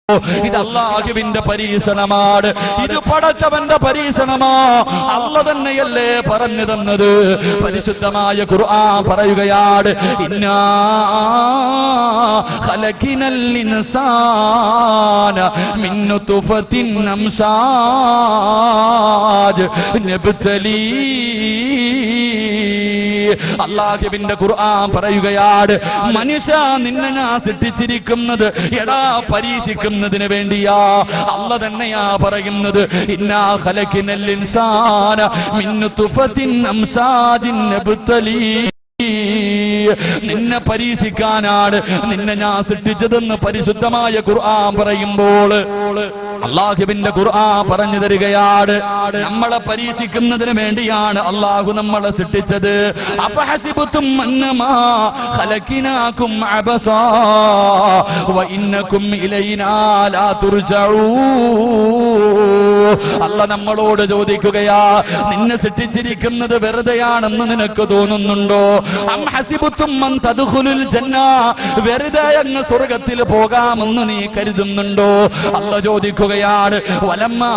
ഇത് അല്ലാഹുവിന്റെ പരീക്ഷണമാണ്. ഇത് പടച്ചവന്റെ പരീക്ഷണമാ. അല്ലാഹു തന്നെയല്ലേ പറഞ്ഞു തന്നത്. പരിശുദ്ധമായ ഖുർആൻ പറയുകയാണ്, ഇന്നാ ഖലഖിനൽ ഇൻസാന മിൻ നുത്ഫത്തിൻ അംശാജ് നബ്തലീ. അല്ലാഹുവിന്റെ ഖുർആൻ പറയുകയാണ്, മനുഷ്യ നിന്നെ ഞാൻ സൃഷ്ടിച്ചിരിക്കുന്നത് എടാ പരീക്ഷിക്കുന്നതിന് വേണ്ടിയാ. അല്ലാഹു തന്നെയാ പറയുന്നത്, ഇന്നാ ഖലഖിനൽ ഇൻസാന മിൻ നുത്ഫത്തിൻ അംശാജിൻ നബ്തലീ. നിന്നെ പരീക്ഷിക്കാനാണ് നിന്നെ ഞാൻ സൃഷ്ടിച്ചതെന്ന് പരിശുദ്ധമായ ഖുർആൻ പറയുമ്പോൾ അല്ലാഹുവിന്റെ ഖുർആൻ പറഞ്ഞു തരികയാണ്, നമ്മളെ പരീക്ഷിക്കുന്നതിന് വേണ്ടിയാണ് അല്ലാഹു നമ്മളെ സൃഷ്ടിച്ചത്. അഫഹസിബതും അന്നമാ ഖലഖനാകും അബസാ വഇന്നകും ഇലൈനാ ലാ തുർജഊൻ. അല്ലാഹു നമ്മളോട് ചോദിക്കുകയാ, നിന്നെ സൃഷ്ടിച്ചിരിക്കുന്നത് വെറുതെയാണെന്ന് നിനക്ക് തോന്നുന്നുണ്ടോ? അം ഹസിബതും അൻ തദ്ഖുലുൽ ജന്ന, വെറുതെ അങ്ങ് സ്വർഗ്ഗത്തിൽ പോകാമെന്ന് നീ കരുതുന്നുണ്ടോ? അല്ലാഹു ചോദിക്കുകയാണ്, വലമ്മാ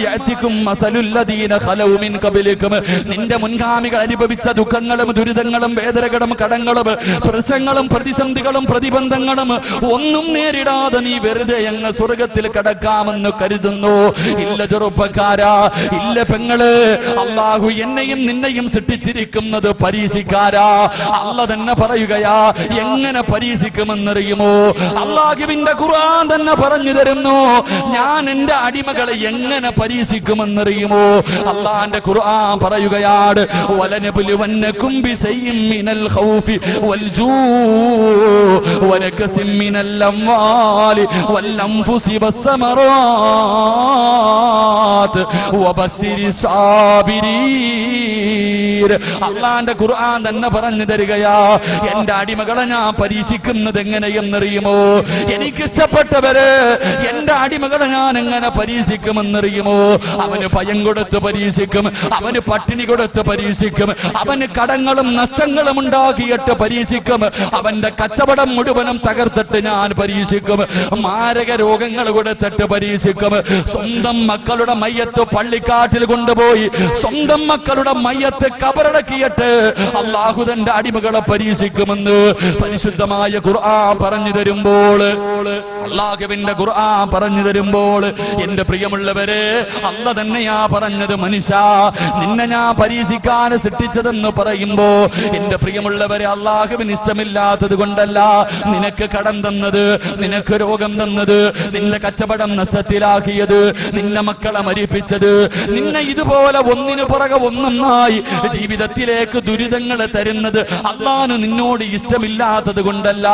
യഅതികും മസലുൽ ലദീന ഖലൗ മിൻ ഖബലികും, നിന്റെ മുൻഗാമികൾ അനുഭവിച്ച ദുഃഖങ്ങളും ദുരിതങ്ങളും വേദനകളും കടങ്ങളും പ്രശ്നങ്ങളും പ്രതിസന്ധികളും പ്രതിബന്ധങ്ങളും ഒന്നും നേരിടാതെ നീ വെറുതെ അങ്ങ് സ്വർഗ്ഗത്തിൽ കടക്കാമെന്ന് കരുതുന്നു? ഇല്ല ചെറുപ്പക്കാരാ, ഇല്ല പെങ്ങള്, അല്ലാഹു എന്നെയും നിന്നെയും സൃഷ്ടിച്ചിരിക്കുന്നത് പരീക്ഷിക്കാരാ. അല്ലാഹു തന്നെ പറയുകയാ, എങ്ങനെ പരീക്ഷിക്കുമെന്നറിയുമോ? അല്ലാഹുവിന്റെ ഖുർആൻ തന്നെ പറഞ്ഞു തരുന്നു, ഞാൻ എന്റെ അടിമകളെ എങ്ങനെ പരീക്ഷിക്കുമെന്നറിയുമോ? അല്ലാഹുവിന്റെ ഖുർആൻ പറയുകയാണ്, വലനബ്ലുവന്നകും ബിശൈഇൻ മിനൽ ഖൗഫി വൽ ജൂഇ വനകസിൻ മിനൽ അംവാലി വൽ അൻഫുസി വസ്സമറാത്ത് വബശ്ശിരിസ് സാബിരീൻ. അല്ലാഹുവിന്റെ ഖുർആൻ തന്നെ പറഞ്ഞു തരികയാ, എന്റെ അടിമകളെ ഞാൻ പരീക്ഷിക്കുന്നത് എങ്ങനെയെന്നറിയുമോ? എനിക്കിഷ്ടപ്പെട്ടവര് എന്റെ അടിമകളെ ഞാൻ എങ്ങനെ പരീക്ഷിക്കുമെന്നറിയുമോ? അവന് ഭയം കൊടുത്ത് പരീക്ഷിക്കും, അവന് പട്ടിണി കൊടുത്ത് പരീക്ഷിക്കും, അവന് കടങ്ങളും നഷ്ടങ്ങളും ഉണ്ടാക്കിയിട്ട് പരീക്ഷിക്കും, അവന്റെ കച്ചവടം മുഴുവനും തകർത്തിട്ട് ഞാൻ പരീക്ഷിക്കും, മാരക രോഗങ്ങൾ കൊടുത്തിട്ട് പരീക്ഷിക്കും, സ്വന്തം മക്കളുടെ മയ്യത്ത് പള്ളിക്കാട്ടിൽ കൊണ്ടുപോയി സ്വന്തം മക്കളുടെ മയ്യത്ത് കബറടക്കിയിട്ട് അല്ലാഹു തന്റെ അടിമകളെ പരീക്ഷിക്കുമെന്ന് പരിശുദ്ധമായ ഖുർആൻ പറഞ്ഞു തരുമ്പോൾ, അല്ലാഹുവിന്റെ ഖുർആൻ പറഞ്ഞു തരുമ്പോൾ, എന്റെ പ്രിയമുള്ളവരെ, അല്ലാഹു തന്നെയാ പറഞ്ഞത്, മനുഷ്യ നിന്നെ ഞാൻ പരീക്ഷിക്കാൻ സൃഷ്ടിച്ചതെന്ന് പറയുമ്പോ, എന്റെ പ്രിയമുള്ളവരെ, അല്ലാഹുവിന് ഇഷ്ടമില്ലാത്തത് കൊണ്ടല്ല നിനക്ക് കടം തന്നത്, നിനക്ക് രോഗം തന്നത്, നിന്റെ കച്ചവടം നഷ്ടത്തിലാക്കിയത്, നിന്നെ മക്കളെ മരിപ്പിച്ചത്, നിന്നെ ഇതുപോലെ ഒന്നിനു പുറകെ ഒന്നൊന്നായി ജീവിതത്തിലേക്ക് ദുരിതങ്ങൾ തരുന്നത് അല്ലാഹു നിന്നോട് ഇഷ്ടമില്ലാത്തത് കൊണ്ടല്ല,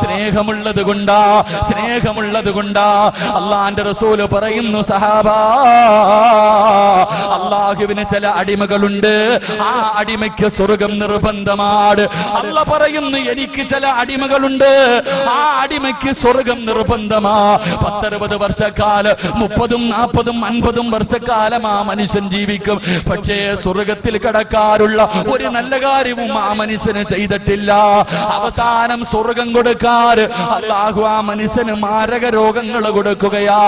സ്നേഹമുള്ളത് കൊണ്ടാ, സ്നേഹമുള്ളത് കൊണ്ടാ. അല്ലാഹുവിന്റെ റസൂൽ പറയുന്നു, സഹാബാ, അല്ലാഹുവിന് ചില അടിമകളുണ്ട്, ആ അടിമയ്ക്ക് സ്വർഗ്ഗം നിർബന്ധമാണ്. അല്ലാഹു പറയുന്നു, എനിക്ക് ചില അടിമകളുണ്ട്, ആ അടിമയ്ക്ക് സ്വർഗ്ഗം നിർബന്ധമാ. 10-60 വർഷക്കാലം, 30, 40, 50 വർഷക്കാലം ആ മനുഷ്യൻ ജീവിക്കും. പക്ഷേ സ്വർഗ്ഗത്തിൽ കടക്കാറുള്ള ഒരു നല്ല കാര്യവും ആ മനുഷ്യന് ചെയ്തിട്ടില്ല. അവസാനം സ്വർഗ്ഗം കൊടുക്കാൻ അല്ലാഹു ആ മനുഷ്യന് മാരക രോഗങ്ങൾ കൊടുക്കുകയാ,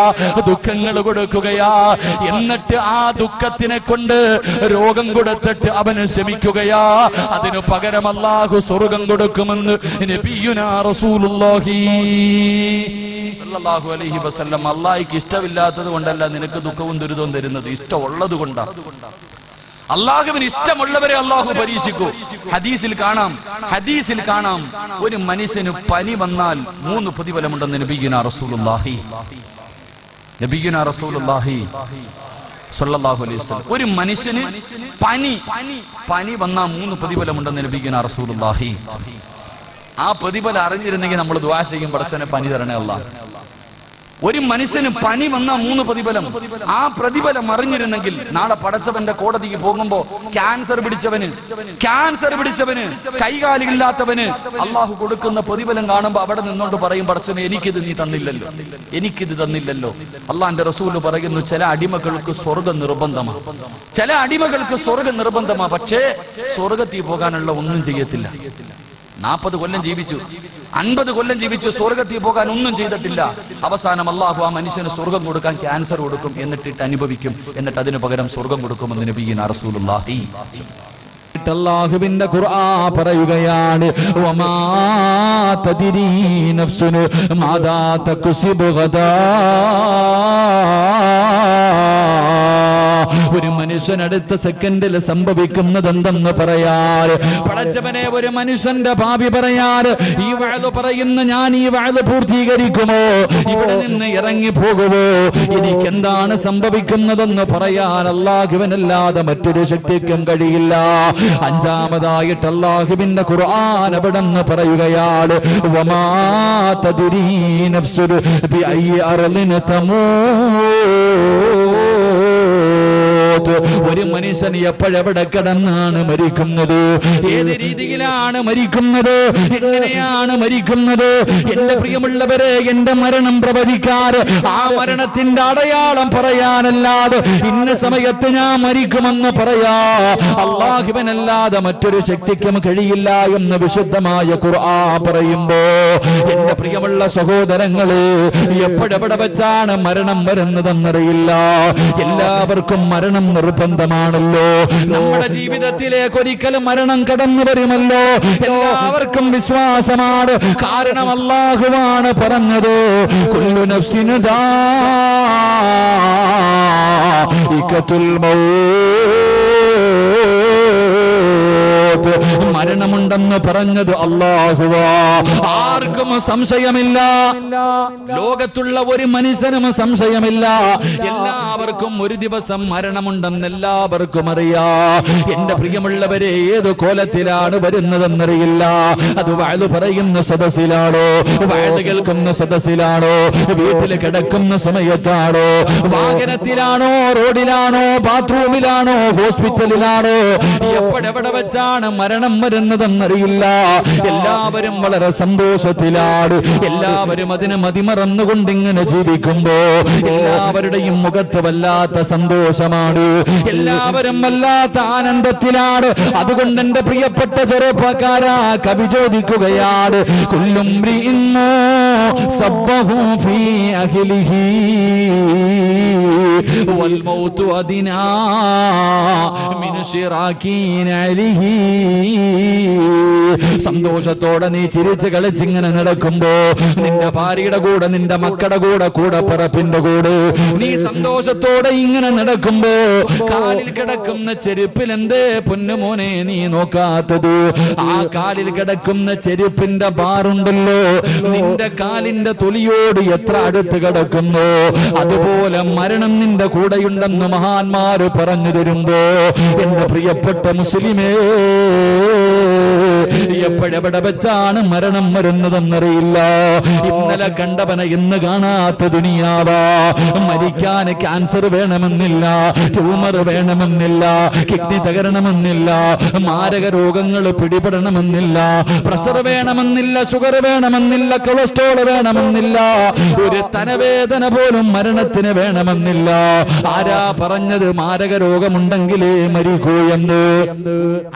ദുഃഖങ്ങൾ കൊടുക്കുകയാ. എന്നിട്ട് ആ ദുഃഖത്തിനെ കൊണ്ട് രോഗം കൊടുത്തിട്ട് അവന് ശമിക്കുകയാ. അതിനു പകരം അല്ലാഹു സ്വർഗ്ഗം കൊടുക്കുമെന്ന് നബിയുനാ റസൂലുള്ളാഹി സല്ലല്ലാഹു അലൈഹി വസല്ലം. അല്ലാഹുവിന് ഇഷ്ടമില്ലാത്തത് കൊണ്ടല്ല നിനക്ക് ദുഃഖവും ദുരിതവും തരുന്നത്, ഇഷ്ടമുള്ളത് കൊണ്ടാണ്. അല്ലാഹുവിന് ഇഷ്ടമുള്ളവരെ അല്ലാഹു പരീക്ഷിക്കൂ. ഹദീസിൽ കാണാം ഒരു മനുഷ്യന് പനി വന്നാൽ 3 പ്രതിഫലമുണ്ടെന്ന് നബിയുനാ റസൂലുള്ളാഹി സല്ലല്ലാഹു അലൈഹി വസല്ലം. ഒരു മനുഷ്യന് പനി വന്നാൽ 3 പ്രതിഫലമുണ്ടെന്ന് നബിയുനാ റസൂലുള്ളാഹി. ആ പ്രതിഫലം അറിഞ്ഞിരുന്നെങ്കിൽ നമ്മൾ ദുആ ചെയ്യും, പടച്ചവനെ പനി തരണേ അല്ലാഹ്. ഒരു മനുഷ്യന് പനി വന്ന 3 പ്രതിഫലം, ആ പ്രതിഫലം അറിഞ്ഞിരുന്നെങ്കിൽ നാളെ പടച്ചവന്റെ കോടതിക്ക് പോകുമ്പോ ക്യാൻസർ പിടിച്ചവന് കൈകാലില്ലാത്തവന് അള്ളാഹു കൊടുക്കുന്ന പ്രതിഫലം കാണുമ്പോ അവിടെ നിന്നോണ്ട് പറയും, പടച്ചവനെ എനിക്കിത് നീ തന്നില്ലല്ലോ, എനിക്കിത് തന്നില്ലല്ലോ. അള്ളാന്റെ റസൂല് പറയുന്നു, ചില അടിമകൾക്ക് സ്വർഗ്ഗം നിർബന്ധമാ, പക്ഷേ സ്വർഗ്ഗത്തിൽ പോകാനുള്ള ഒന്നും ചെയ്യത്തില്ല. 40 കൊല്ലം ജീവിച്ചു, 50 കൊല്ലം ജീവിച്ചു, സ്വർഗത്തിൽ പോകാൻ ഒന്നും ചെയ്തിട്ടില്ല. അവസാനം അള്ളാഹു ആ മനുഷ്യന് സ്വർഗം കൊടുക്കാൻ ക്യാൻസർ കൊടുക്കും, എന്നിട്ട് അനുഭവിക്കും, എന്നിട്ട് അതിനു പകരം സ്വർഗം കൊടുക്കുമെന്ന് നബിയുനാ റസൂലുള്ളാഹി. അല്ലാഹുവിന്റെ ഖുർആൻ പറയുകയാണ്, വമാ തദ്രീ നഫ്സുൻ മാദാ തക്സിബു ഗദാ. ഒരു മനുഷ്യനടുത്ത സെക്കൻഡിൽ സംഭവിക്കുന്നത് എന്തെന്ന് പറയാൻ പടച്ചവനെ, ഒരു മനുഷ്യന്റെ ഭാവി പറയാൻ ഈ വഅദ് പറയുന്ന ഞാൻ ഈ വഅദ് പൂർത്തീകരിക്കുമോ, ഇവിടെ നിന്ന് ഇറങ്ങി പോകുമോ, എനിക്ക് എന്താണ് സംഭവിക്കുന്നതെന്ന് പറയാൻ അല്ലാഹുവിനല്ലാതെ മറ്റൊരു ശക്തിക്കും കഴിയില്ല. അഞ്ചാമതായിട്ട് അല്ലാഹുവിന്റെ ഖുർആൻ അവിടെ നിന്ന് പറയുകയാണ്, വമാ തദ്രീ നഫ്സുൻ ബിഅയ്യി അർളിൻ തമൂത്. ഒരു മനുഷ്യൻ എപ്പോഴെവിടെ കിടന്നാണ് മരിക്കുന്നത്, ഏത് രീതിയിലാണ് മരിക്കുന്നത്, എങ്ങനെയാണ് മരിക്കുന്നത്? എന്റെ പ്രിയമുള്ളവരെ, എന്റെ മരണം പ്രവചിക്കാറ് ആ മരണത്തിന്റെ അടയാളം പറയാനല്ലാതെ ഇന്ന സമയത്ത് ഞാൻ മരിക്കുമെന്ന് പറയാ അല്ലാഹുവിനല്ലാതെ മറ്റൊരു ശക്തിക്കും കഴിയില്ല എന്ന് വിശുദ്ധമായ ഖുർആൻ പറയുമ്പോ, എന്റെ പ്രിയമുള്ള സഹോദരങ്ങളെ, എപ്പോഴെവിടെ വെച്ചാണ് മരണം വരുന്നതെന്നറിയില്ല. എല്ലാവർക്കും മരണം നിർബന്ധമാണല്ലോ. നമ്മുടെ ജീവിതത്തിലേക്ക് ഒരിക്കലും മരണം കടന്നു വരുമല്ലോ, എല്ലാവർക്കും വിശ്വാസമാണ്. കാരണം അല്ലാഹുവാണ് പറഞ്ഞത്, കുല്ലു നഫ്സിൻ ദാഇഖത്തുൽ മൗത്ത്. മരണമുണ്ടെന്ന് പറഞ്ഞത് അല്ലാഹുവാ. ആർക്കും സംശയമില്ല, ലോകത്തുള്ള ഒരു മനുഷ്യനും സംശയമില്ല. എല്ലാവർക്കും ഒരു ദിവസം മരണമുണ്ടെന്ന് എല്ലാവർക്കും അറിയാം. എന്റെ പ്രിയമുള്ളവരെ, ഏത് കോലത്തിലാണ് വരുന്നതെന്നറിയില്ല. അത് വഅദ് പറയുന്ന സദസ്സിലാണോ, വഅദ് കേൾക്കുന്ന സദസ്സിലാണോ, വീട്ടിൽ കിടക്കുന്ന സമയത്താണോ, വാഹനത്തിലാണോ, റോഡിലാണോ, ബാത്റൂമിലാണോ, ഹോസ്പിറ്റലിലാണോ, എപ്പോഴെവിടെ വെച്ചാണ് മരണം വരുന്നതെന്നറിയില്ല. എല്ലാവരും വളരെ സന്തോഷത്തിലാണ്, എല്ലാവരും അതിന് മതിമറന്നുകൊണ്ട് ഇങ്ങനെ ജീവിക്കുമ്പോ എല്ലാവരുടെയും മുഖത്ത് വല്ലാത്ത സന്തോഷമാണ്, എല്ലാവരും വല്ലാത്ത ആനന്ദത്തിലാണ്. അതുകൊണ്ട് എന്റെ പ്രിയപ്പെട്ട ചെറുപ്പക്കാരാ, കവി ചോദിക്കുകയാണ്, കുല്ലും സബ്ബഹു ഫീ അഹ്ലിഹി വൽ മൗതു അദിനാ മിൻ ശിറാകീൻ അലിഹി. സന്തോഷത്തോടെ നീ ചിരിച്ച് കളിച്ചിങ്ങനെ നടക്കുമ്പോ നിന്റെ ഭാര്യയുടെ കൂടെ, നിന്റെ മക്കളുടെ കൂടെ, കൂടപ്പിറപ്പിന്റെ കൂടെ നീ സന്തോഷത്തോടെ ഇങ്ങനെ നടക്കുമ്പോ കാലിൽ കിടക്കുന്ന ചെരുപ്പിൽ എന്തേ പൊന്നുമോനെ നീ നോക്കാത്തത്? ആ കാലിൽ കിടക്കുന്ന ചെരുപ്പിന്റെ ബാറുണ്ടല്ലോ, നിന്റെ കാലിന്റെ തൊലിയോട് എത്ര അടുത്ത് കിടക്കുന്നു, അതുപോലെ മരണം നിന്റെ കൂടെയുണ്ടെന്ന് മഹാന്മാര് പറഞ്ഞു തരുമ്പോ എന്റെ പ്രിയപ്പെട്ട മുസ്ലിമേ, എപ്പോഴെവിടെ വെച്ചാണ് മരണം വരുന്നതെന്നറിയില്ല. ഇന്നലെ കണ്ടവനെ ഇന്ന് കാണാത്ത ദുനിയാവാ. മരിക്കാൻ ക്യാൻസർ വേണമെന്നില്ല, ട്യൂമർ വേണമെന്നില്ല, കിഡ്നി തകരണമെന്നില്ല, മാരക രോഗങ്ങൾ പിടിപെടണമെന്നില്ല, പ്രഷർ വേണമെന്നില്ല, ഷുഗർ വേണമെന്നില്ല, കൊളസ്ട്രോൾ വേണമെന്നില്ല, ഒരു തലവേദന പോലും മരണത്തിന് വേണമെന്നില്ല. ആരാ പറഞ്ഞത് മാരക രോഗമുണ്ടെങ്കിലേ മരിക്കൂ എന്ന്?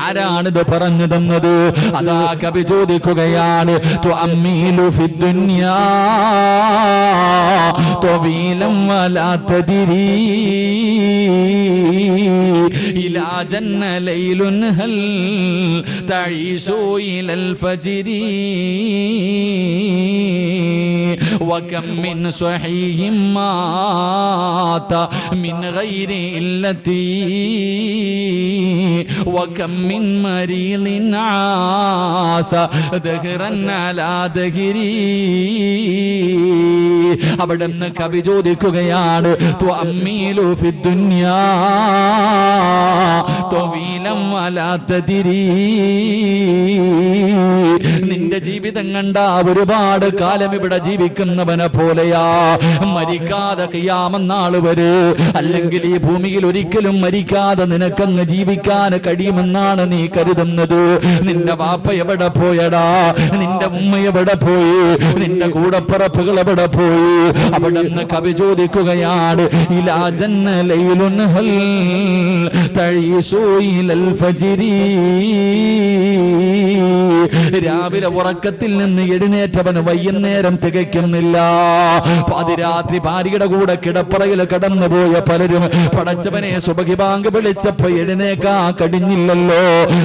ആരാണിത് പറഞ്ഞു തന്നത്? അതാ കവി ചോദിക്കുകയാണ്, തുഅമ്മീലു ഫിദ്ദുനിയാ തവീലൻ വലാ തദ്രീ ഇലാ ജന്ന ലൈലുൻ ഹൽ തഈശു ഇലൽ ഫജ്രി വകം മിൻ സ്വഹീഹിൻ മാത മിൻ ഗൈരി ഇല്ലതി വകം മിൻ മരീലിൻ ആസ ദഹ്റൻ അലാ ദഹ്രി. അവിടുന്ന് കവി ചോദിക്കുകയാണ്, തുഅമ്മീലു ഫിദ്ദുനിയാ തവീലൻ വലാ തദ്രീ. നിന്റെ ജീവിതം കണ്ട ഒരുപാട് കാലം ഇവിടെ ജീവിക്കുന്നവനെ പോലെയാ, മരിക്കാതെ ഖിയാമത്ത് വരെ, അല്ലെങ്കിൽ ഈ ഭൂമിയിൽ ഒരിക്കലും മരിക്കാതെ നിനക്കങ്ങ് ജീവിക്കാൻ കഴിയുമെന്നാണ് നീ കരുതുന്നത്? നിന്റെ വാപ്പ എവിടെ പോയടാ? നിന്റെ ഉമ്മ എവിടെ പോയി? നിന്റെ കൂടപ്പിറപ്പുകൾ എവിടെ പോയി? അവിടുന്ന് കവി ചോദിക്കുകയാണ് ഇലാ ജന്ന ലൈലുൻ ഹൽ തഈസു ഇലൽ ഫജ്രി. രാവിലെ ഉറക്കത്തിൽ നിന്ന് എഴുന്നേറ്റവന് വൈകുന്നേരം തികയ്ക്കുന്നില്ല. പാതിരാത്രി ഭാര്യയുടെ കൂടെ കിടപ്പറയിൽ കടന്നുപോയ പലരും പടച്ചവനെ സുബഹി ബാങ്ക് വിളിച്ചപ്പോ എഴുന്നേക്കാ കഴിഞ്ഞില്ലല്ലോ,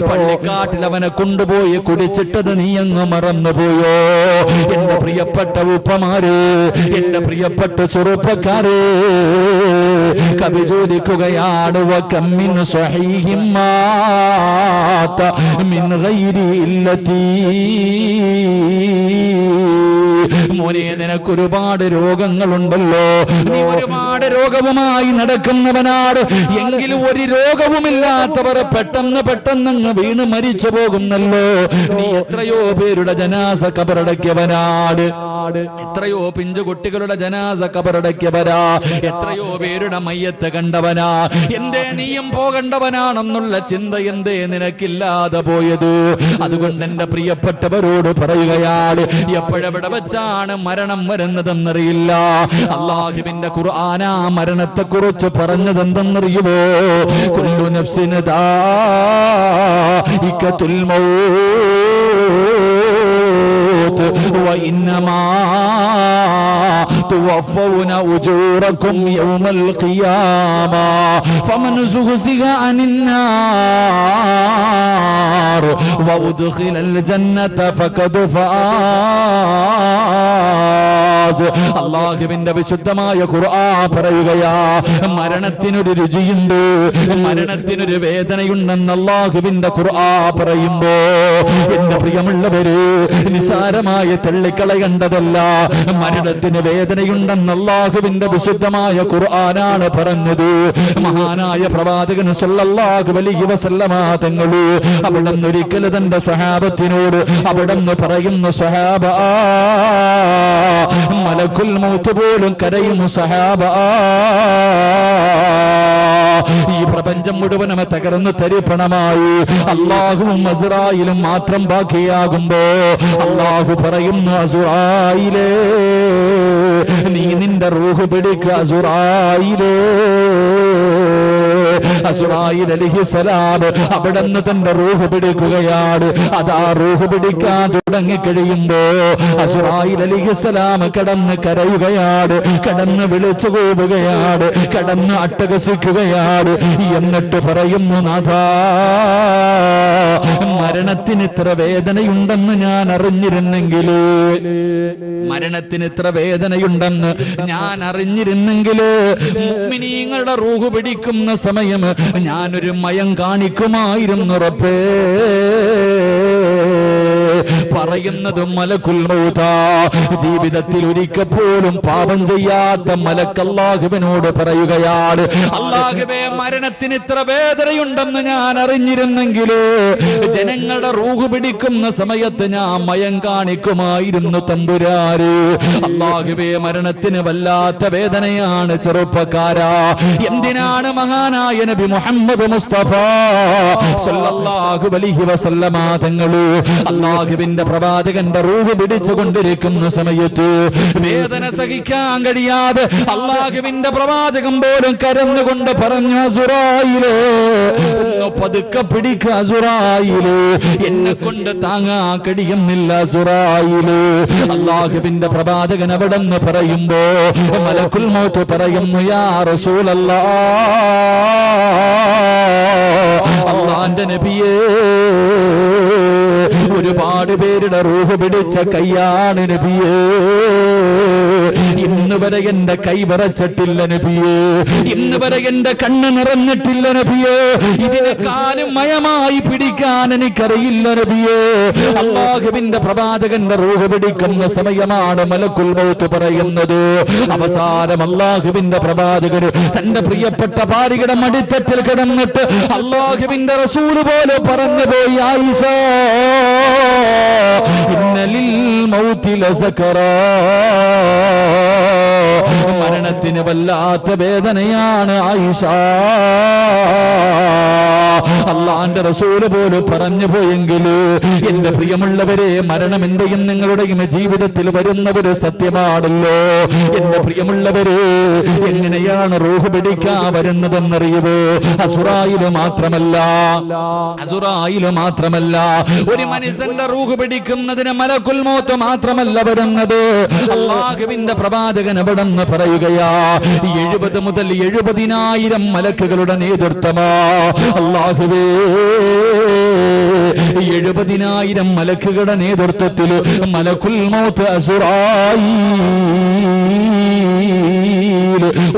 പള്ളിക്കാട്ടിൽ അവനെ കൊണ്ടുപോയി കുടിച്ചിട്ടത് നീ അങ്ങ് മറന്നുപോയോ? എന്റെ പ്രിയപ്പെട്ട ഉപ്പമാര്, എന്റെ പ്രിയപ്പെട്ട ചെറുപ്പക്കാര്, കവി ചോദിക്കുകയാണ് വകമ്മിൻ സ്വഹീഹിൻ മാത മിൻ ഗൈരി ഇല്ലതി. മോനെ, നിനക്ക് ഒരുപാട് രോഗങ്ങളുണ്ടല്ലോ, നീ ഒരുപാട് രോഗവുമായി നടക്കുന്നവനാണ്. എങ്കിലും ഒരു രോഗവുമില്ലാത്തവർ പെട്ടെന്ന് പെട്ടെന്ന് വീണ് മരിച്ചു പോകുന്നല്ലോ. നീ എത്രയോ പേരുടെ ജനാസ കബറടക്കിയവനാണ്, എത്രയോ പിഞ്ചു കുട്ടികളുടെ ജനാസ കബറടക്കിയവനാ, എത്രയോ പേരുടെ മയ്യത്ത് കണ്ടവനാ. എന്തേ നീയും പോകേണ്ടവനാണെന്നുള്ള ചിന്ത എന്തേ നിനക്കില്ലാതെ പോയത്? അതുകൊണ്ട് എന്റെ പ്രിയപ്പെട്ടവരോട് പറയുകയാണ്, എപ്പോഴെവിടെ വെച്ചാണ് മരണം വരുന്നതെന്നറിയില്ല. അല്ലാഹുവിന്റെ ഖുർആനാ മരണത്തെ കുറിച്ച് പറഞ്ഞതെന്തെന്നറിയുമോ? കുല്ലു നഫ്സിൻ ദാഇഖത്തുൽ മൗത്ത് വഇന്നമാ തുവഫൗന ഉജൂറകും യൗമൽ ഖിയാമ ഫമൻ സുഹ്സിഹ അനിൻ നാർ വഉദ്ഖിലൽ ജന്നത ഫഖദ് ഫാസ്. അല്ലാഹുവിന്റെ വിശുദ്ധമായ ഖുർആൻ പറയുകയാ, മരണത്തിനൊരു രുചിയുണ്ട്, മരണത്തിനൊരു വേദനയുണ്ടെന്ന് അല്ലാഹുവിന്റെ ഖുർആൻ പറയുമ്പോ എന്റെ പ്രിയമുള്ളവര് നിസാരമായി തള്ളിക്കളയേണ്ടതല്ല. മരണത്തിന് വേദനയുണ്ടെന്ന് അല്ലാഹുവിന്റെ വിശുദ്ധമായ ഖുർആനാണ് പറഞ്ഞത്. മഹാനായ പ്രവാചകൻ സല്ലല്ലാഹു അലൈഹി വസല്ലമ തങ്ങൾ അവിടുന്ന് ഒരിക്കൽ തന്റെ സ്വഹാബത്തിനോട് അവിടുന്ന് പറയുന്നു, സ്വഹാബ, മലക്കുൽ മൗത്ത് പോലും കരയുന്നു സ്വഹാബ. ഈ പ്രപഞ്ചം മുഴുവനും തകർന്ന് തരിപ്പണമായി അല്ലാഹുവും അസ്റായിലും മാത്രം ബാക്കിയാകുമ്പോ അല്ലാഹു പറയുന്നു, അസ്റായിലേ, നീ നിന്റെ റൂഹ് പിടിക്കുക. അസ്റായിലേ, അസ്റായിൽ അലൈഹിസ്സലാം അവിടുന്ന് തന്റെ റൂഹ് പിടിക്കുകയാണ്. അതാ റൂഹ് പിടിക്കാൻ തുടങ്ങിക്കഴിയുമ്പോ അസ്റായിൽ അലൈഹിസ്സലാം കടന്ന് കരയുകയാണ്, കടന്ന് വിളിച്ചു പോവുകയാണ്, കടന്ന് അട്ടഹസിക്കുകയാണ്. എന്നിട്ട് പറയുന്നു, നാഥാ, മരണത്തിന് ഇത്ര വേദനയുണ്ടെന്ന് ഞാൻ അറിഞ്ഞിരുന്നെങ്കിൽ, മരണത്തിന് ഇത്ര വേദനയുണ്ടെന്ന് ഞാൻ അറിഞ്ഞിരുന്നെങ്കിൽ മുഅ്മിനീങ്ങളുടെ റൂഹ് പിടിക്കുന്ന സമയം ഞാനൊരു മയം കാണിക്കുമായിരുന്നു റബ്ബേ. പറയുന്നത് മലക്കുൽ മൗതാ, ജീവിതത്തിൽ ഒരിക്കൽ പോലും പാപം ചെയ്യാത്ത മലക്ക് അല്ലാഹുവിനോട് പറയുകയാണ്, അല്ലാഹുവേ, മരണത്തിന് ഇത്ര വേദനയുണ്ടെന്ന് ഞാൻ അറിഞ്ഞിരുന്നെങ്കിൽ ജനങ്ങളുടെ റൂഹ് പിടിക്കുന്ന സമയത്ത് ഞാൻ മയം കാണിക്കുമായിരുന്നു തമ്പുരാനെ. അല്ലാഹുവേ, മരണത്തിന് വല്ലാത്ത വേദനയാണ് ചെറുപ്പക്കാരാ. എന്തിനാണ് മഹാനായ നബി മുഹമ്മദ് മുസ്തഫ സല്ലല്ലാഹു അലൈഹി വസല്ലമ തങ്ങൾ അല്ലാഹുവിന്റെ പ്രവാചകന്റെ റൂഹ് പിടിച്ചുകൊണ്ടിരിക്കുന്ന സമയത്ത് വേദന സഹിക്കാൻ കഴിയാതെ അല്ലാഹുവിന്റെ പ്രവാചകൻ പോലും കരഞ്ഞുകൊണ്ട് പറഞ്ഞു, അസ്റായിലേ, ഒന്ന് പതുക്കെ പിടിക്കുക അസ്റായിലേ, എന്നെ കൊണ്ട് താങ്ങാൻ കഴിയുന്നില്ല അസ്റായിലേ. അല്ലാഹുവിന്റെ പ്രവാചകൻ അവിടെന്ന് പറയുമ്പോ മലക്കുൽ മൗത്ത് പറയുന്നു, യാ റസൂലല്ലാഹ്, അല്ലാഹുവിന്റെ നബിയേ, ഒരുപാട് പേരുടെ റൂഹ് പിടിച്ച കയ്യാണ് നബിയേ, ഇന്ന് വരെ എന്റെ കൈ വിറച്ചിട്ടില്ല നബിയേ, ഇന്ന് വരെ എന്റെ കണ്ണ് നിറഞ്ഞിട്ടില്ല നബിയേ, ഇതിനെക്കാളും മയമായി പിടിക്കാൻ എനിക്കറിയില്ല നബിയേ. അല്ലാഹുവിന്റെ പ്രവാചകന്റെ റൂഹ് പിടിക്കുന്ന സമയമാണ് മലക്കുൽ മൗത്ത് പറയുന്നത്. അവസാനം അല്ലാഹുവിന്റെ പ്രവാചകൻ തന്റെ പ്രിയപ്പെട്ട ഭാര്യയുടെ മടിത്തട്ടിൽ കിടന്നിട്ട് അല്ലാഹുവിന്റെ റസൂല് പോലെ പറഞ്ഞു പോയി, ആയിഷ, ഇന്നലിൽ മൗതി ലസകറാ, മരണ മരണത്തിന് വല്ലാത്ത വേദനയാണ് ആയിഷ. അള്ളാന്റെ റസൂല് പോലും പറഞ്ഞു പോയെങ്കിൽ എന്റെ പ്രിയമുള്ളവരെ, മരണം എന്റെയും നിങ്ങളുടെയും ജീവിതത്തിൽ വരുന്ന ഒരു സത്യമാണല്ലോ. എന്റെ പ്രിയമുള്ളവരെ, എങ്ങനെയാണ് റൂഹ് പിടിക്കാൻ വരുന്നതെന്നറിയുമോ? അസുറായില് മാത്രമല്ല ഒരു മനുഷ്യന്റെ റൂഹ് പിടിക്കുന്നതിന് മലക്കുൽ മൗത്ത് മാത്രമല്ല വരുന്നത്. അല്ലാഹുവിന്റെ പ്രവാചകൻ അവിടെന്ന് പറയുകയാ, 70 മുതൽ 70,000 മലക്കുകളുടെ നേതൃത്വമാ. അല്ലാഹുവേ, 70,000 മലക്കുകളുടെ നേതൃത്വത്തിൽ മലക്കുൽ മൗത്ത് അസുറായീൽ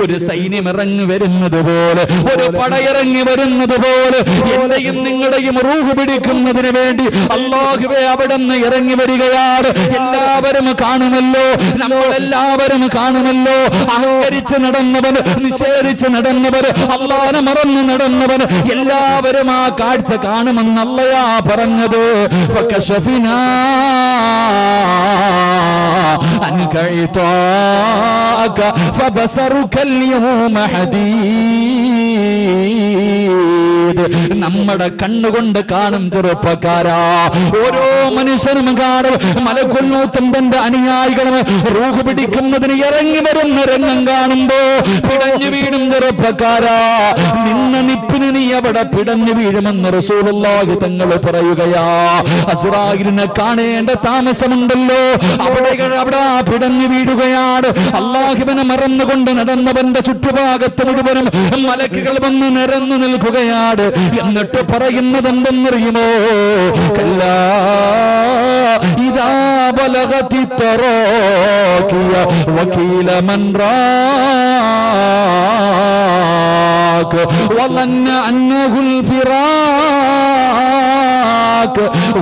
ഒരു സൈന്യം ഇറങ്ങി വരുന്നത് പോലെ, ഒരു പടയിറങ്ങി വരുന്നത് പോലെ എന്റെയും നിങ്ങളുടെയും റൂഹ് പിടിക്കുന്നതിന് വേണ്ടി അല്ലാഹുവേ അവിടെ നിന്ന് ഇറങ്ങി വരികയാണ്. എല്ലാവരും കാണുമല്ലോ, നമ്മളെല്ലാവരും കാണുമല്ലോ. അഹങ്കരിച്ച് നടന്നവൻ, നിഷേധിച്ച് നടന്നവൻ, അല്ലാഹുവിനെ മറന്ന് നടന്നവൻ, എല്ലാവരും ആ കാഴ്ച കാണുമെന്ന് അല്ലയാ പറഞ്ഞത്. ഫകശഫിനാ അൻക ഇതാക ഫബസറുക അൽയൗമ ഹദീദ്. നമ്മുടെ കണ്ണുകൊണ്ട് കാണും ചെറുപ്പക്കാരാ, ഓരോ മനുഷ്യനും കാണും. മലക്കുൽ മൗത്തും തന്റെ അനുയായികളും റൂഹ് പിടിക്കുന്നതിന് ഇറങ്ങി വരുന്ന രംഗം കാണുമ്പോ പിടഞ്ഞു വീഴും ചെറുപ്പക്കാരാ. നിന്ന നിപ്പിന് നീ അവിടെ പിടഞ്ഞു വീഴുമെന്ന് റസൂലുള്ളാഹി തങ്ങൾ പറയുകയാ. അസ്റായിലിനെ കാണേണ്ട താമസമുണ്ടല്ലോ, അവിടെ പിടഞ്ഞു വീഴുകയാണ്. അല്ലാഹുവിനെ മറന്നുകൊണ്ട് നടന്നവന്റെ ചുറ്റുഭാഗത്ത് മുഴുവനും മലക്കുകൾ വന്ന് നിരന്നു നിൽക്കുകയാണ്. എന്നിട്ട് പറയുന്നത് എന്തെന്നറിയുമോ? കല്ലാ ഇദാ ബലഗതി തറാഖിയ വകീല മൻ റാഖ വളന്ന അന്നഹുൽ ഫിറാഖ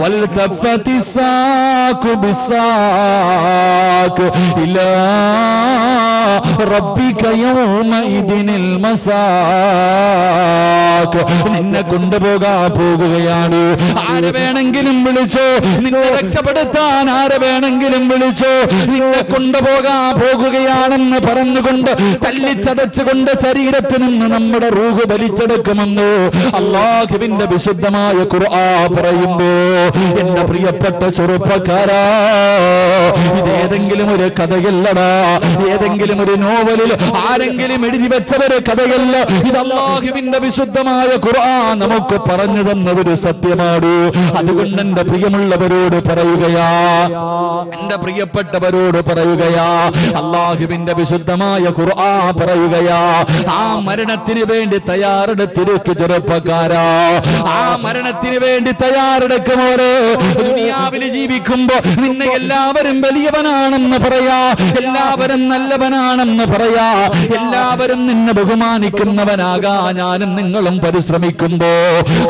വൽതഫതി സാഖു ബിസാഖ് ഇലാ റബ്ബിക യൗമഇദിനിൽ മസാഖ്. നിന്നെ കൊണ്ടുപോകാൻ പോകുകയാണ്. ആരെ വേണമെങ്കിലും വിളിച്ചോ, നിന്നെ രക്ഷപ്പെടുത്താൻ ആരെ വേണമെങ്കിലും വിളിച്ചോ, നിന്നെ കൊണ്ടുപോകാൻ പോകുകയാണെന്ന് പറഞ്ഞുകൊണ്ട് തല്ലിച്ചതച്ചുകൊണ്ട് ശരീരത്തിൽ നിന്ന് നമ്മുടെ റൂഹ് വലിച്ചെടുക്കുമെന്ന് അല്ലാഹുവിന്റെ വിശുദ്ധമായ ഖുർആൻ പറയുമ്പോ, എന്റെ പ്രിയപ്പെട്ട ചെറുപ്പക്കാരാ, ഇതേതെങ്കിലും ഒരു കഥയല്ലടാ, ഏതെങ്കിലും ഒരു നോവലിൽ ആരെങ്കിലും എഴുതി വെച്ച ഒരു കഥയല്ല. ഇത് അല്ലാഹുവിന്റെ വിശുദ്ധമായ ഖുർആൻ നമുക്ക് പറഞ്ഞു തന്ന ഒരു സത്യമാണ്. അതുകൊണ്ട് എന്റെ പ്രിയമുള്ളവരോട് പറയുകയാ, എന്റെ പ്രിയപ്പെട്ടവരോട് പറയുകയാ, അല്ലാഹുവിന്റെ വിശുദ്ധമായ ഖുർആൻ പറയുകയാ, ആ മരണത്തിന് വേണ്ടി തയ്യാറെടുത്തിരിക്കു ചെറുപ്പക്കാരാ. ആ മരണത്തിന് വേണ്ടി തയ്യാറെടുക്കുമോരെ. ദുനിയാവിൽ ജീവിക്കുമ്പോ നിന്നെ എല്ലാവരും വലിയവനാണെന്ന് പറയാ, എല്ലാവരും നല്ലവനാണെന്ന് പറയാ, എല്ലാവരും നിന്നെ ബഹുമാനിക്കുന്നവനാകാ ഞാനും നിങ്ങളും പരിശ്രമിക്കുമ്പോ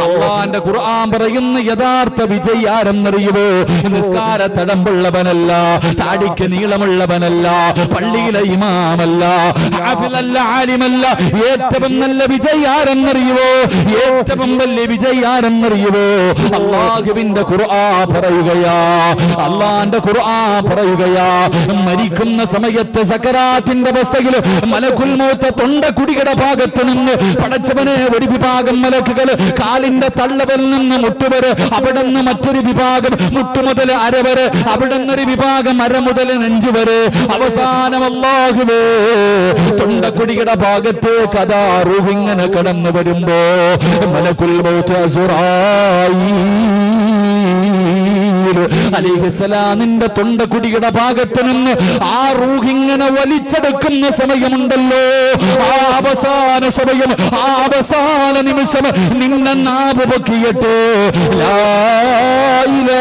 അല്ലാഹുവിന്റെ ഖുർആൻ പറയുന്ന യഥാർത്ഥ വിജയി ആരെന്നറിയുമോ? നിസ്കാര തടമ്പുള്ളവനല്ല, താടിക്ക് നീളമുള്ളവനല്ല, പള്ളിയിലെ ഇമാമല്ല, ഹാഫിളല്ല, ആലിമല്ല. ഏറ്റവും നല്ല വിജയി ആരെന്നറിയുമോ? ഏറ്റവും വലിയ വിജയി ആരെന്നറിയുമോ? അല്ലാഹുവിന്റെ ഖുർആൻ പറയുകയാ, അല്ലാഹുവിന്റെ ഖുർആൻ പറയുകയാ, മരിക്കുന്ന സമയത്ത് സക്കറാത്തിന്റെ അവസ്ഥയിൽ മലക്കുൽ മൗത്ത് തൊണ്ടക്കുടിയുടെ ഭാഗത്ത് നിന്ന് പടച്ചവനെ ഒരു വിഭാഗം മലക്കുകൾ കാലിന്റെ തള്ളവരിൽ നിന്ന് മുട്ടുവരെ, അവിടെ നിന്ന് മറ്റൊരു വിഭാഗം മുട്ടുമുതൽ അരവരെ, അവിടെ നിന്നൊരു വിഭാഗം അര മുതൽ നെഞ്ചു വരെ, അവസാനം അല്ലാഹുവേ തൊണ്ടക്കുടിയുടെ ഭാഗത്ത് കഥാ റൂഹ് ഇങ്ങനെ കടന്നു വരുമ്പോ മലക്കുൽ മൗത്ത് അസ്റായീൽ അലൈഹിസ്സലാമിന്റെ തൊണ്ടക്കുടിയുടെ ഭാഗത്ത് നിന്ന് ആ റൂഹ് ഇങ്ങനെ വലിച്ചെടുക്കുന്ന സമയമുണ്ടല്ലോ, ആ അവസാന സമയം, ആ അവസാന നിമിഷം നിന്നെ നാവ് പൊക്കിയിട്ട് ലാ ഇലാഹ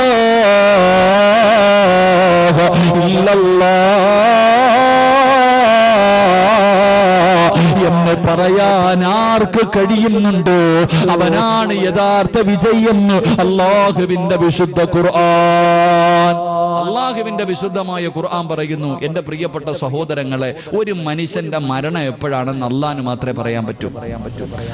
ഇല്ലല്ലാഹ് എന്ന് പറയാൻ ആർക്ക് കഴിയുന്നുണ്ടോ അവനാണ് യഥാർത്ഥ വിജയം. അല്ലാഹുവിന്റെ വിശുദ്ധ ഖുർആൻ അള്ളാഹുവിന്റെ വിശുദ്ധമായ ഖുർആൻ പറയുന്നു, എന്റെ പ്രിയപ്പെട്ട സഹോദരങ്ങളെ, ഒരു മനുഷ്യന്റെ മരണം എപ്പോഴാണെന്ന് അള്ളാഹ്ന് മാത്രമേ പറയാൻ പറ്റൂ.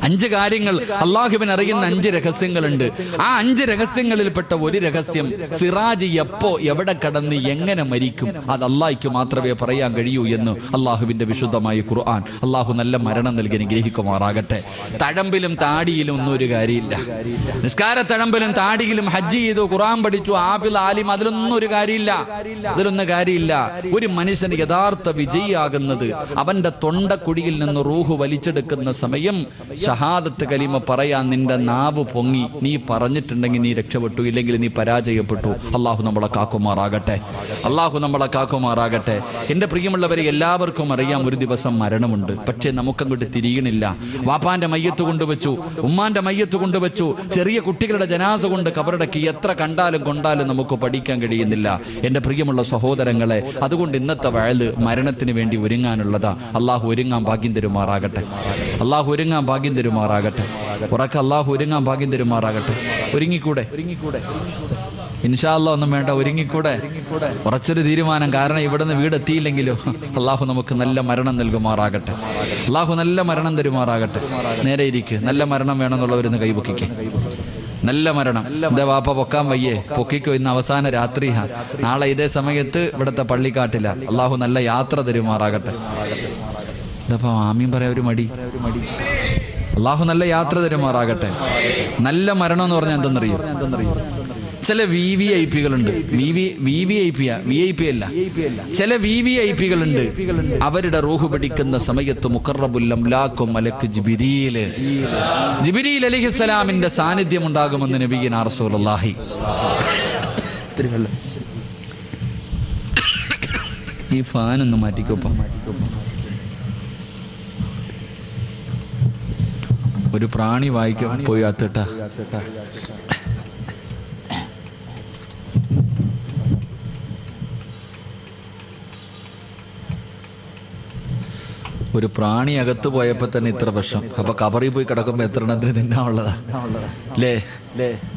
5 കാര്യങ്ങൾ അള്ളാഹുവിന് അറിയുന്ന 5 രഹസ്യങ്ങളുണ്ട്. ആ 5 രഹസ്യങ്ങളിൽപ്പെട്ട ഒരു രഹസ്യം, സിറാജ് എപ്പോ എവിടെ കടന്ന് എങ്ങനെ മരിക്കും, അത് അള്ളാഹ്ക്ക് മാത്രമേ പറയാൻ കഴിയൂ എന്ന് അള്ളാഹുവിന്റെ വിശുദ്ധമായ ഖുർആൻ. അള്ളാഹു നല്ല മരണം നൽകി അനുഗ്രഹിക്കുമാറാകട്ടെ. തഴമ്പിലും താടിയിലും ഒന്നും ഒരു കാര്യമില്ല. നിസ്കാര തഴമ്പിലും താടിയിലും ഹജ്ജ് ചെയ്തു, ഖുർആൻ പഠിച്ചു, ആഫിൽ ആലിം, അതിലൊന്നും ഒരു കാര്യമില്ല. ഒരു മനുഷ്യന് യഥാർത്ഥ വിജയിയാകുന്നത് അവന്റെ തൊണ്ടക്കുടിയിൽ നിന്ന് റൂഹ് വലിച്ചെടുക്കുന്ന സമയം ഷഹാദത്ത് കലിമ പറയാൻ നിന്റെ നാവ് പൊങ്ങി നീ പറഞ്ഞിട്ടുണ്ടെങ്കിൽ നീ രക്ഷപ്പെട്ടു, ഇല്ലെങ്കിൽ നീ പരാജയപ്പെട്ടു. അള്ളാഹു നമ്മളെ കാക്കുമാറാകട്ടെ. അള്ളാഹു നമ്മളെ കാക്കുമാറാകട്ടെ. എന്റെ പ്രിയമുള്ളവരെ, എല്ലാവർക്കും അറിയാം ഒരു ദിവസം മരണമുണ്ട്. പക്ഷേ നമുക്കങ്ങോട്ട് തിരിയണില്ല. വാപ്പാന്റെ മയ്യത്ത് കൊണ്ടുവച്ചു, ഉമ്മാന്റെ മയ്യത്ത് കൊണ്ടുവച്ചു, ചെറിയ കുട്ടികളുടെ ജനാസ കൊണ്ട് കബറടക്കി, എത്ര കണ്ടാലും കൊണ്ടാലും നമുക്ക് പഠിക്കാൻ കഴിയുന്നില്ല. എൻ്റെ പ്രിയമുള്ള സഹോദരങ്ങളെ, അതുകൊണ്ട് ഇന്നത്തെ വയല് മരണത്തിന് വേണ്ടി ഒരുങ്ങാനുള്ളതാ. അള്ളാഹു ഒരുങ്ങാൻ ഭാഗ്യം തരുമാറാകട്ടെ. അള്ളാഹു ഒരുങ്ങാൻ ഭാഗ്യം തരുമാറാകട്ടെ. ഉറക്കെ അള്ളാഹു ഒരുങ്ങാൻ ഭാഗ്യം തരുമാറാകട്ടെ. ഒരുങ്ങിക്കൂടെ? ഇൻഷാ അല്ലാഹ് ഒന്നും വേണ്ട, ഒരുങ്ങിക്കൂടെ? ഉറച്ചൊരു തീരുമാനം. കാരണം ഇവിടുന്ന് വീടെത്തിയില്ലെങ്കിലോ അള്ളാഹു നമുക്ക് നല്ല മരണം നൽകുമാറാകട്ടെ. അള്ളാഹു നല്ല മരണം തരുമാറാകട്ടെ. നേരെ ഇരിക്ക്. നല്ല മരണം വേണമെന്നുള്ളവരൊന്ന് കൈപൊക്കിക്കേ. നല്ല മരണം. എന്താ വാപ്പ പൊക്കാൻ വയ്യേ? പൊക്കിക്കോ. ഇന്ന് അവസാന രാത്രിയാ. നാളെ ഇതേ സമയത്ത് ഇവിടുത്തെ പള്ളിക്കാട്ടില്ല. അള്ളാഹു നല്ല യാത്ര തരുമാറാകട്ടെ. ഇതപ്പോ ആമീൻ പറയാ ഒരു മടി. അള്ളാഹു നല്ല യാത്ര തരുമാറാകട്ടെ. നല്ല മരണം എന്ന് പറഞ്ഞാൽ എന്തെന്നറിയോ? ചില VVIP കളുണ്ട്. VIP അല്ല, ചില VVIP കളുണ്ട്. അവരുടെ റൂഹ് പിടിക്കുന്ന സമയത്ത് മുഖറബുൽ അംലാക്കും മലക്ക് ജിബ്രീൽ അലൈഹിസ്സലാമിന്റെ സാന്നിധ്യം ഉണ്ടാകുമെന്ന് നബിയുനാ റസൂലുള്ളാഹി. ഈ ഫാൻ ഒന്ന് മാറ്റിക്കോപ്പ. ഒരു പ്രാണി വായിക്കാൻ പോയി അത്തിട്ടാ. ഒരു പ്രാണി അകത്ത് പോയപ്പോ തന്നെ ഇത്ര പ്രശ്നം. അപ്പൊ കബറിൽ പോയി കിടക്കുമ്പോ എത്ര എണ്ണത്തിന് തിന്നാനുള്ളതാ അല്ലേ?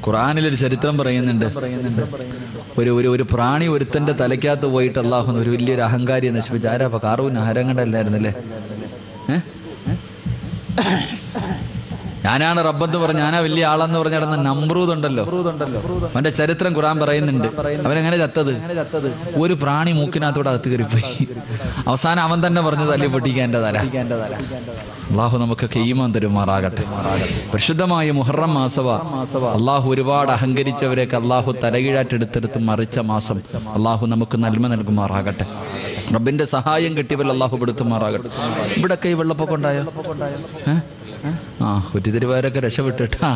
ഖുർആനിലൊരു ചരിത്രം പറയുന്നുണ്ട്. ഒരു പ്രാണി ഒരുത്തന്റെ തലയ്ക്കകത്ത് പോയിട്ട് അല്ലാഹു ഒരു വലിയൊരു അഹങ്കാരിയെ നശിപ്പിച്ചു. ആരാ? അപ്പൊ കാറൂന് ആരങ്ങണ്ടല്ലായിരുന്നല്ലേ? ഞാനാണ് റബ്ബെന്ന് പറഞ്ഞ, ഞാനാ വലിയ ആളെന്ന് പറഞ്ഞ നടന്ന നമ്രൂദ് ഉണ്ടല്ലോ, അവന്റെ ചരിത്രം ഖുർആൻ പറയുന്നുണ്ട്. അവനെങ്ങനെ ചത്തത്? ഒരു പ്രാണി മൂക്കിനകത്തോടെ അകത്ത് കയറിപ്പോയി. അവസാനം അവൻ തന്നെ പറഞ്ഞത് അല്ലി പൊട്ടിക്കാൻ എൻ്റെ തല. അള്ളാഹു നമുക്ക് ഈമാൻ തരുമാറാകട്ടെ. പരിശുദ്ധമായ മുഹറം മാസവ. അള്ളാഹു ഒരുപാട് അഹങ്കരിച്ചവരെയൊക്കെ അള്ളാഹു തലകീഴാറ്റെടുത്തെടുത്ത് മറിച്ച മാസം. അള്ളാഹു നമുക്ക് നന്മ നൽകുമാറാകട്ടെ. റബ്ബിന്റെ സഹായം കിട്ടിയവർ അള്ളാഹു പെടുത്തുമാറാകട്ടെ. ഇവിടൊക്കെ ഈ വെള്ളപ്പൊക്കം ഉണ്ടായോ? കുറ്റിത്തിരിവാരൊക്കെ രക്ഷപ്പെട്ടിട്ടാ.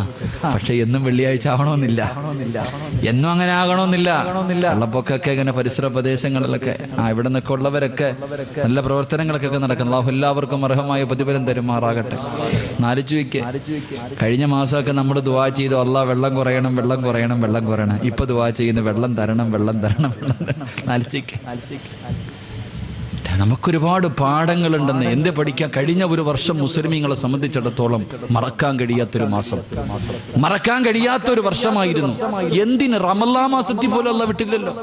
പക്ഷെ എന്നും വെള്ളിയാഴ്ച ആവണമെന്നില്ല, എന്നും അങ്ങനെ ആകണമെന്നില്ല. വെള്ളപ്പൊക്കൊക്കെ ഇങ്ങനെ പരിസര പ്രദേശങ്ങളിലൊക്കെ ഇവിടെ നിന്നൊക്കെ ഉള്ളവരൊക്കെ നല്ല പ്രവർത്തനങ്ങളൊക്കെ നടക്കും. അല്ലാഹു എല്ലാവർക്കും അർഹമായ പ്രതിഫലം തരുമാറാകട്ടെ. നാലിച്ചു വയ്ക്ക്. കഴിഞ്ഞ മാസമൊക്കെ നമ്മൾ ദുആ ചെയ്തു, അല്ലാഹ് വെള്ളം കുറയണം, വെള്ളം കുറയണം, വെള്ളം കുറയണം. ഇപ്പൊ ദുആ ചെയ്യുന്നു, വെള്ളം തരണം, വെള്ളം തരണം, വെള്ളം തരണം. നാലിച്ചേക്ക്. നമുക്കൊരുപാട് പാഠങ്ങളുണ്ടെന്ന്. എന്ത് പഠിക്കാൻ? കഴിഞ്ഞ ഒരു വർഷം മുസ്ലിമീങ്ങളെ സംബന്ധിച്ചിടത്തോളം മറക്കാൻ കഴിയാത്തൊരു മാസം, മറക്കാൻ കഴിയാത്തൊരു വർഷമായിരുന്നു. എന്തിന്? റമളാൻ മാസത്തിൽ പോലും അല്ലാഹ് വിട്ടില്ലല്ലോ.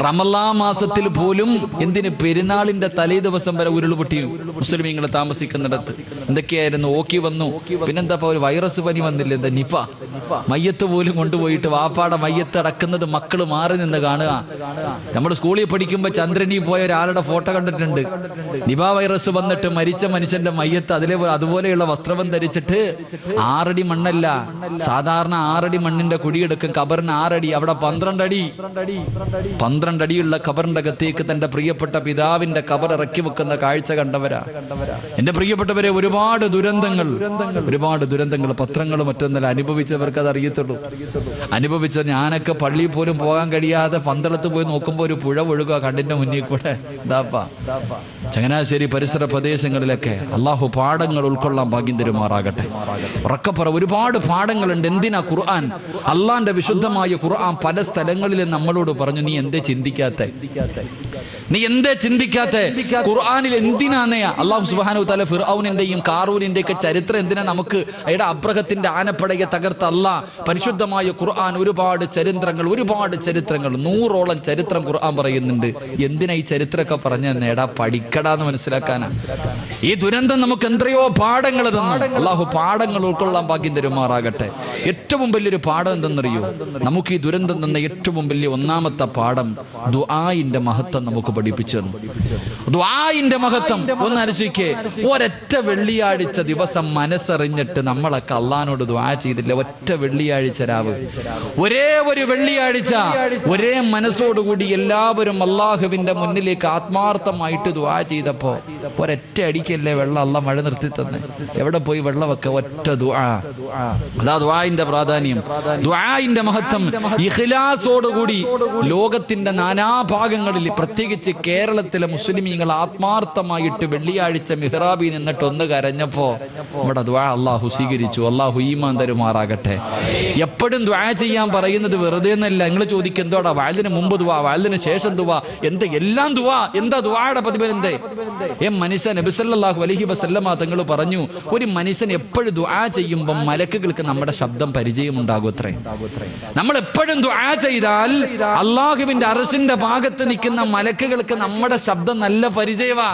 റമളാൻ മാസത്തിൽ പോലും എന്തിന്? പെരുന്നാളിന്റെ തലേ ദിവസം വരെ ഉരുൾപൊട്ടി മുസ്ലിമീങ്ങൾ താമസിക്കുന്നിടത്ത്. എന്തൊക്കെയായിരുന്നു? ഓക്കി വന്നു. പിന്നെന്താ ഒരു വൈറസ് പനി വന്നില്ല, എന്താ നിപ. മയ്യത്ത് പോലും കൊണ്ടുപോയിട്ട് വാപ്പാടെ മയ്യത്ത് അടക്കുന്നത് മക്കള് മാറി നിന്ന് കാണുക. നമ്മൾ സ്കൂളിൽ പഠിക്കുമ്പോൾ ചന്ദ്രനി പോയ ഒരാളുടെ ഫോട്ടോ കണ്ടിട്ടുണ്ട്. നിപ വൈറസ് വന്നിട്ട് മരിച്ച മനുഷ്യന്റെ മയ്യത്ത് അതുപോലെയുള്ള വസ്ത്രം ധരിച്ചിട്ട് 6 അടി മണ്ണല്ല, സാധാരണ 6 അടി മണ്ണിന്റെ കുഴിയെടുക്കും. കബറിന് 6 അടി, അവിടെ 12 അടി. 12 അടിയുള്ള കബറിന്റെ അകത്തേക്ക് തന്റെ പ്രിയപ്പെട്ട പിതാവിന്റെ കബർ ഇറക്കി വെക്കുന്ന കാഴ്ച കണ്ടവരാ. എന്റെ പ്രിയപ്പെട്ടവരെ, ഒരുപാട് ദുരന്തങ്ങൾ പത്രങ്ങളും മറ്റൊന്നല്ല അനുഭവിച്ചവർക്ക് അത് അറിയത്തുള്ളൂ. അനുഭവിച്ച ഞാനൊക്കെ പള്ളിയിൽ പോലും പോകാൻ കഴിയാതെ പന്തളത്ത് പോയി നോക്കുമ്പോൾ ഒരു പുഴ ഒഴുകുക കണ്ണിന്റെ മുന്നിൽ കൂടെ. ചങ്ങനാശ്ശേരി പരിസര പ്രദേശങ്ങളിലൊക്കെ അള്ളാഹു പാഠങ്ങൾ ഉൾക്കൊള്ളാൻ ഭാഗ്യം തരുമാറാകട്ടെ. ഉറക്കപ്പറ, ഒരുപാട് പാഠങ്ങളുണ്ട്. എന്തിനാ ഖുർആൻ? അള്ളാന്റെ വിശുദ്ധമായ ഖുർആൻ പല സ്ഥലങ്ങളിലും നമ്മളോട് പറഞ്ഞു, നീ എന്തേ ചിന്തിക്കാത്ത? നീ എന്തേ ചിന്തിക്കാത്ത? ഖുർആനിൽ എന്തിനാന്നേ അല്ലാഹു സുബ്ഹാനഹു വതആല ഫിർഔനിന്റെയും കാറൂനിന്റെയും ഒക്കെ ചരിത്രം എന്തിനാ നമുക്ക്? അയാളുടെ അബ്രഹത്തിന്റെ ആനപ്പടയെ തകർത്ത അല്ലാഹ് പരിശുദ്ധമായ ഖുർആൻ ഒരുപാട് ചരിത്രങ്ങൾ 100ഓളം ചരിത്രം ഖുർആൻ പറയുന്നുണ്ട്. എന്തിനാ ഈ ചരിത്രമൊക്കെ പറഞ്ഞു നേടാ? പഠിക്കടാന്ന് മനസ്സിലാക്കാനാ. ഈ ദുരന്തം നമുക്ക് എത്രയോ പാഠങ്ങൾ തന്നു. അല്ലാഹു പാഠങ്ങൾ ഉൾക്കൊള്ളാൻ ഭാഗ്യം തരുമാറാകട്ടെ. ഏറ്റവും വലിയൊരു പാഠം എന്തെന്നറിയോ? നമുക്ക് ഈ ദുരന്തം തന്ന ഏറ്റവും വലിയ ഒന്നാമത്തെ പാഠം ദുആഇന്റെ മഹത്വം നമുക്ക് പഠിപ്പിച്ചു തന്നു. ദുആഇന്റെ മഹത്വം ഒന്ന് ആലോചിക്കേ. ഒരൊറ്റ വെള്ളിയാഴ്ച ദിവസം മനസ്സറിഞ്ഞിട്ട് നമ്മളൊക്കെ അള്ളാഹിനോട് ദുആ ചെയ്തില്ല. ഒറ്റ വെള്ളിയാഴ്ച രാവ്, ഒരേ ഒരു വെള്ളിയാഴ്ച ഒരേ മനസ്സോടുകൂടി എല്ലാവരും അള്ളാഹുവിന്റെ മുന്നിലേക്ക് ആത്മാർത്ഥമായിട്ട് ദുആ ചെയ്തപ്പോ ഒരൊറ്റ അടിക്കല്ലേ വെള്ളം അള്ളാഹ് മഴ നിർത്തി തന്നെ. എവിടെ പോയി വെള്ളമൊക്കെ? ഒറ്റ ദുആ. അതാ ദുആഇന്റെ പ്രാധാന്യം, ദുആഇന്റെ മഹത്വം. ഇഖ്ലാസോടുകൂടി ലോകത്തിന്റെ നാനാഭാഗങ്ങളിൽ, പ്രത്യേകിച്ച് കേരളത്തിലെ മുസ്ലിമീങ്ങൾ ആത്മാർത്ഥമായിട്ട് വെള്ളിയാഴ്ച മിഹ്റാബിൽ നിന്നിട്ട് ഒന്ന് കരഞ്ഞപ്പോ നമ്മുടെ ദുആ അല്ലാഹു സ്വീകരിച്ചു. അല്ലാഹു ഈമാൻ തരുമാറാകട്ടെ. എപ്പോഴും ദുആ ചെയ്യാൻ പറയുന്നത് വെറുതെ എന്നല്ല. നിങ്ങൾ ചോദിക്കും എന്തോടാ വഅലിന് മുമ്പ് ദുആ, വഅലിന് ശേഷം ദുആ, എന്ത് എല്ലാം ദുആ? എന്താ ദുആയുടെ പ്രതിഫലം? എന്തേ മനുഷ്യൻ നബി സല്ലല്ലാഹു അലൈഹി വസല്ലമ തങ്ങൾ പറഞ്ഞു, ഒരു മനുഷ്യൻ എപ്പോഴും ദുആ ചെയ്യുമ്പോൾ മലക്കുകൾക്ക് നമ്മുടെ ശബ്ദം പരിചയമുണ്ടാകും അത്രേ. നമ്മൾ എപ്പോഴും ദുആ ചെയ്താൽ അള്ളാഹുവിന്റെ അർശിന്റെ ഭാഗത്ത് നിൽക്കുന്ന മലക്കുകൾക്ക് നമ്മുടെ ശബ്ദം നല്ല പരിചയവാ.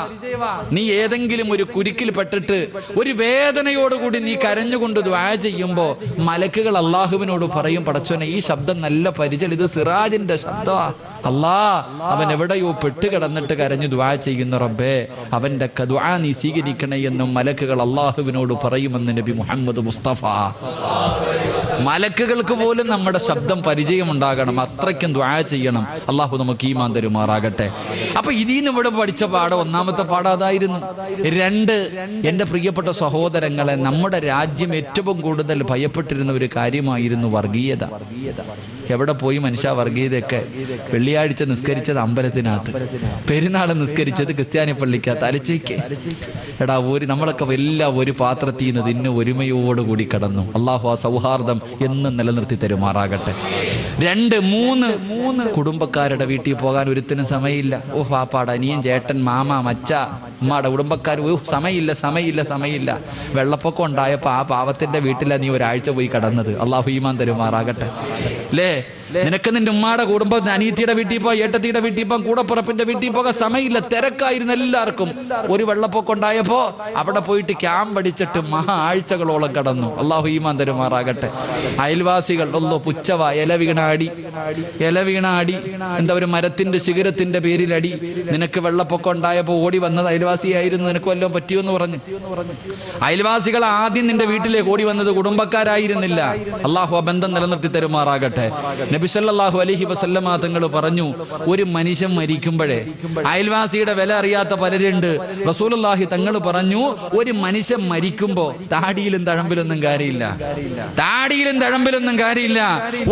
നീ ഏതെങ്കിലും ഒരു കുരുക്കിൽ പെട്ടിട്ട് ഒരു വേദനയോടുകൂടി നീ കരഞ്ഞുകൊണ്ട് ദുആ ചെയ്യുമ്പോ മലക്കുകൾ അള്ളാഹുവിനോട് പറയും, പടച്ചോനെ ഈ ശബ്ദം നല്ല പരിചയം, ഇത് സിറാജിന്റെ ശബ്ദമാ. അല്ലാ, അവൻ എവിടെയോ പെട്ടുകിടന്നിട്ട് കരഞ്ഞു ദുആ ചെയ്യുന്ന റബ്ബേ, അവന്റെ ദുആ നീ സ്വീകരിക്കണേ എന്നും മലക്കുകൾ അള്ളാഹുവിനോട് പറയുമെന്ന് നബി മുഹമ്മദ് മുസ്തഫ. മലക്കുകൾക്ക് പോലും നമ്മുടെ ശബ്ദം പരിചയമുണ്ടാകണം, അത്രയ്ക്കും ദുആ ചെയ്യണം. അള്ളാഹു നമുക്ക് ഈമാൻ തരുമാറാകട്ടെ. അപ്പൊ ഇതിന്ന് ഇവിടെ പഠിച്ച പാഠം, ഒന്നാമത്തെ പാഠം അതായിരുന്നു. 2, എന്റെ പ്രിയപ്പെട്ട സഹോദരങ്ങളെ, നമ്മുടെ രാജ്യം ഏറ്റവും കൂടുതൽ ഭയപ്പെട്ടിരുന്ന ഒരു കാര്യമായിരുന്നു വർഗീയത. എവിടെ പോയി മനുഷ്യ വർഗീയതയൊക്കെ? വെള്ളിയാഴ്ച നിസ്കരിച്ചത് അമ്പലത്തിനകത്ത്, പെരുന്നാൾ നിസ്കരിച്ചത് ക്രിസ്ത്യാനി പള്ളിക്കകത്ത്. അലച്ചയ്ക്ക് എടാ, നമ്മളൊക്കെ എല്ലാം ഒരു പാത്രത്തിൽ നിന്ന് തിന്ന് ഒരുമയോടുകൂടി കടന്നു. അള്ളാഹു ആ സൗഹാർദ്ദം എന്നും നിലനിർത്തി തരുമാറാകട്ടെ. 2, 3 കുടുംബക്കാരുടെ വീട്ടിൽ പോകാൻ ഒരുത്തിനും സമയമില്ല. ഓ പാപ്പാട, അനിയൻ, ചേട്ടൻ, മാമ, മച്ച, ഉമ്മാടെ കുടുംബക്കാർ, സമയമില്ല. വെള്ളപ്പൊക്കം ഉണ്ടായപ്പോൾ ആ പാവത്തിന്റെ വീട്ടിലാണ് നീ ഒരാഴ്ച പോയി കടന്നത്. അള്ളാഹു ഈമാൻ തരുമാറാകട്ടെ. അല്ലേ, നിനക്ക് നിന്റെ ഉമ്മാടെ കുടുംബം, അനിയത്തിയുടെ വീട്ടിൽ പോകാം, ഏട്ടത്തിയുടെ വീട്ടിൽ പോകാം, കൂടപ്പുറപ്പിന്റെ വീട്ടിൽ പോകാൻ സമയമില്ല. തിരക്കായിരുന്നു എല്ലാവർക്കും. ഒരു വെള്ളപ്പൊക്കം ഉണ്ടായപ്പോ അവിടെ പോയിട്ട് ക്യാമ്പ് അടിച്ചിട്ട് ആഴ്ചകളോളം കടന്നു. അള്ളാഹു ഈമാൻ തരുമാറാകട്ടെ. അയൽവാസികൾ പുച്ചവ, ഇല വീണ അടി, എന്താ ഒരു മരത്തിന്റെ ശിഖരത്തിന്റെ പേരിലടി. നിനക്ക് വെള്ളപ്പൊക്കം ഉണ്ടായപ്പോ ഓടി വന്നത് അയൽവാസിയായിരുന്നു, നിനക്ക് വല്ലതും പറ്റിയോന്ന് പറഞ്ഞു. അയൽവാസികൾ ആദ്യം നിന്റെ വീട്ടിലേക്ക് ഓടി വന്നത് കുടുംബക്കാരായിരുന്നില്ല. അള്ളാഹു ആ ബന്ധം നിലനിർത്തി തരുമാറാകട്ടെ. നബി സല്ലല്ലാഹു അലൈഹി വസല്ലമ തങ്ങൾ പറഞ്ഞു, ഒരു മനുഷ്യൻ മരിക്കുമ്പോഴേ അയൽവാസിയുടെ വില അറിയാത്ത പലരുണ്ട്. റസൂലുള്ളാഹി തങ്ങൾ പറഞ്ഞു, ഒരു മനുഷ്യൻ മരിക്കുമ്പോ താടിയിലും തഴമ്പിലൊന്നും കാര്യമില്ല.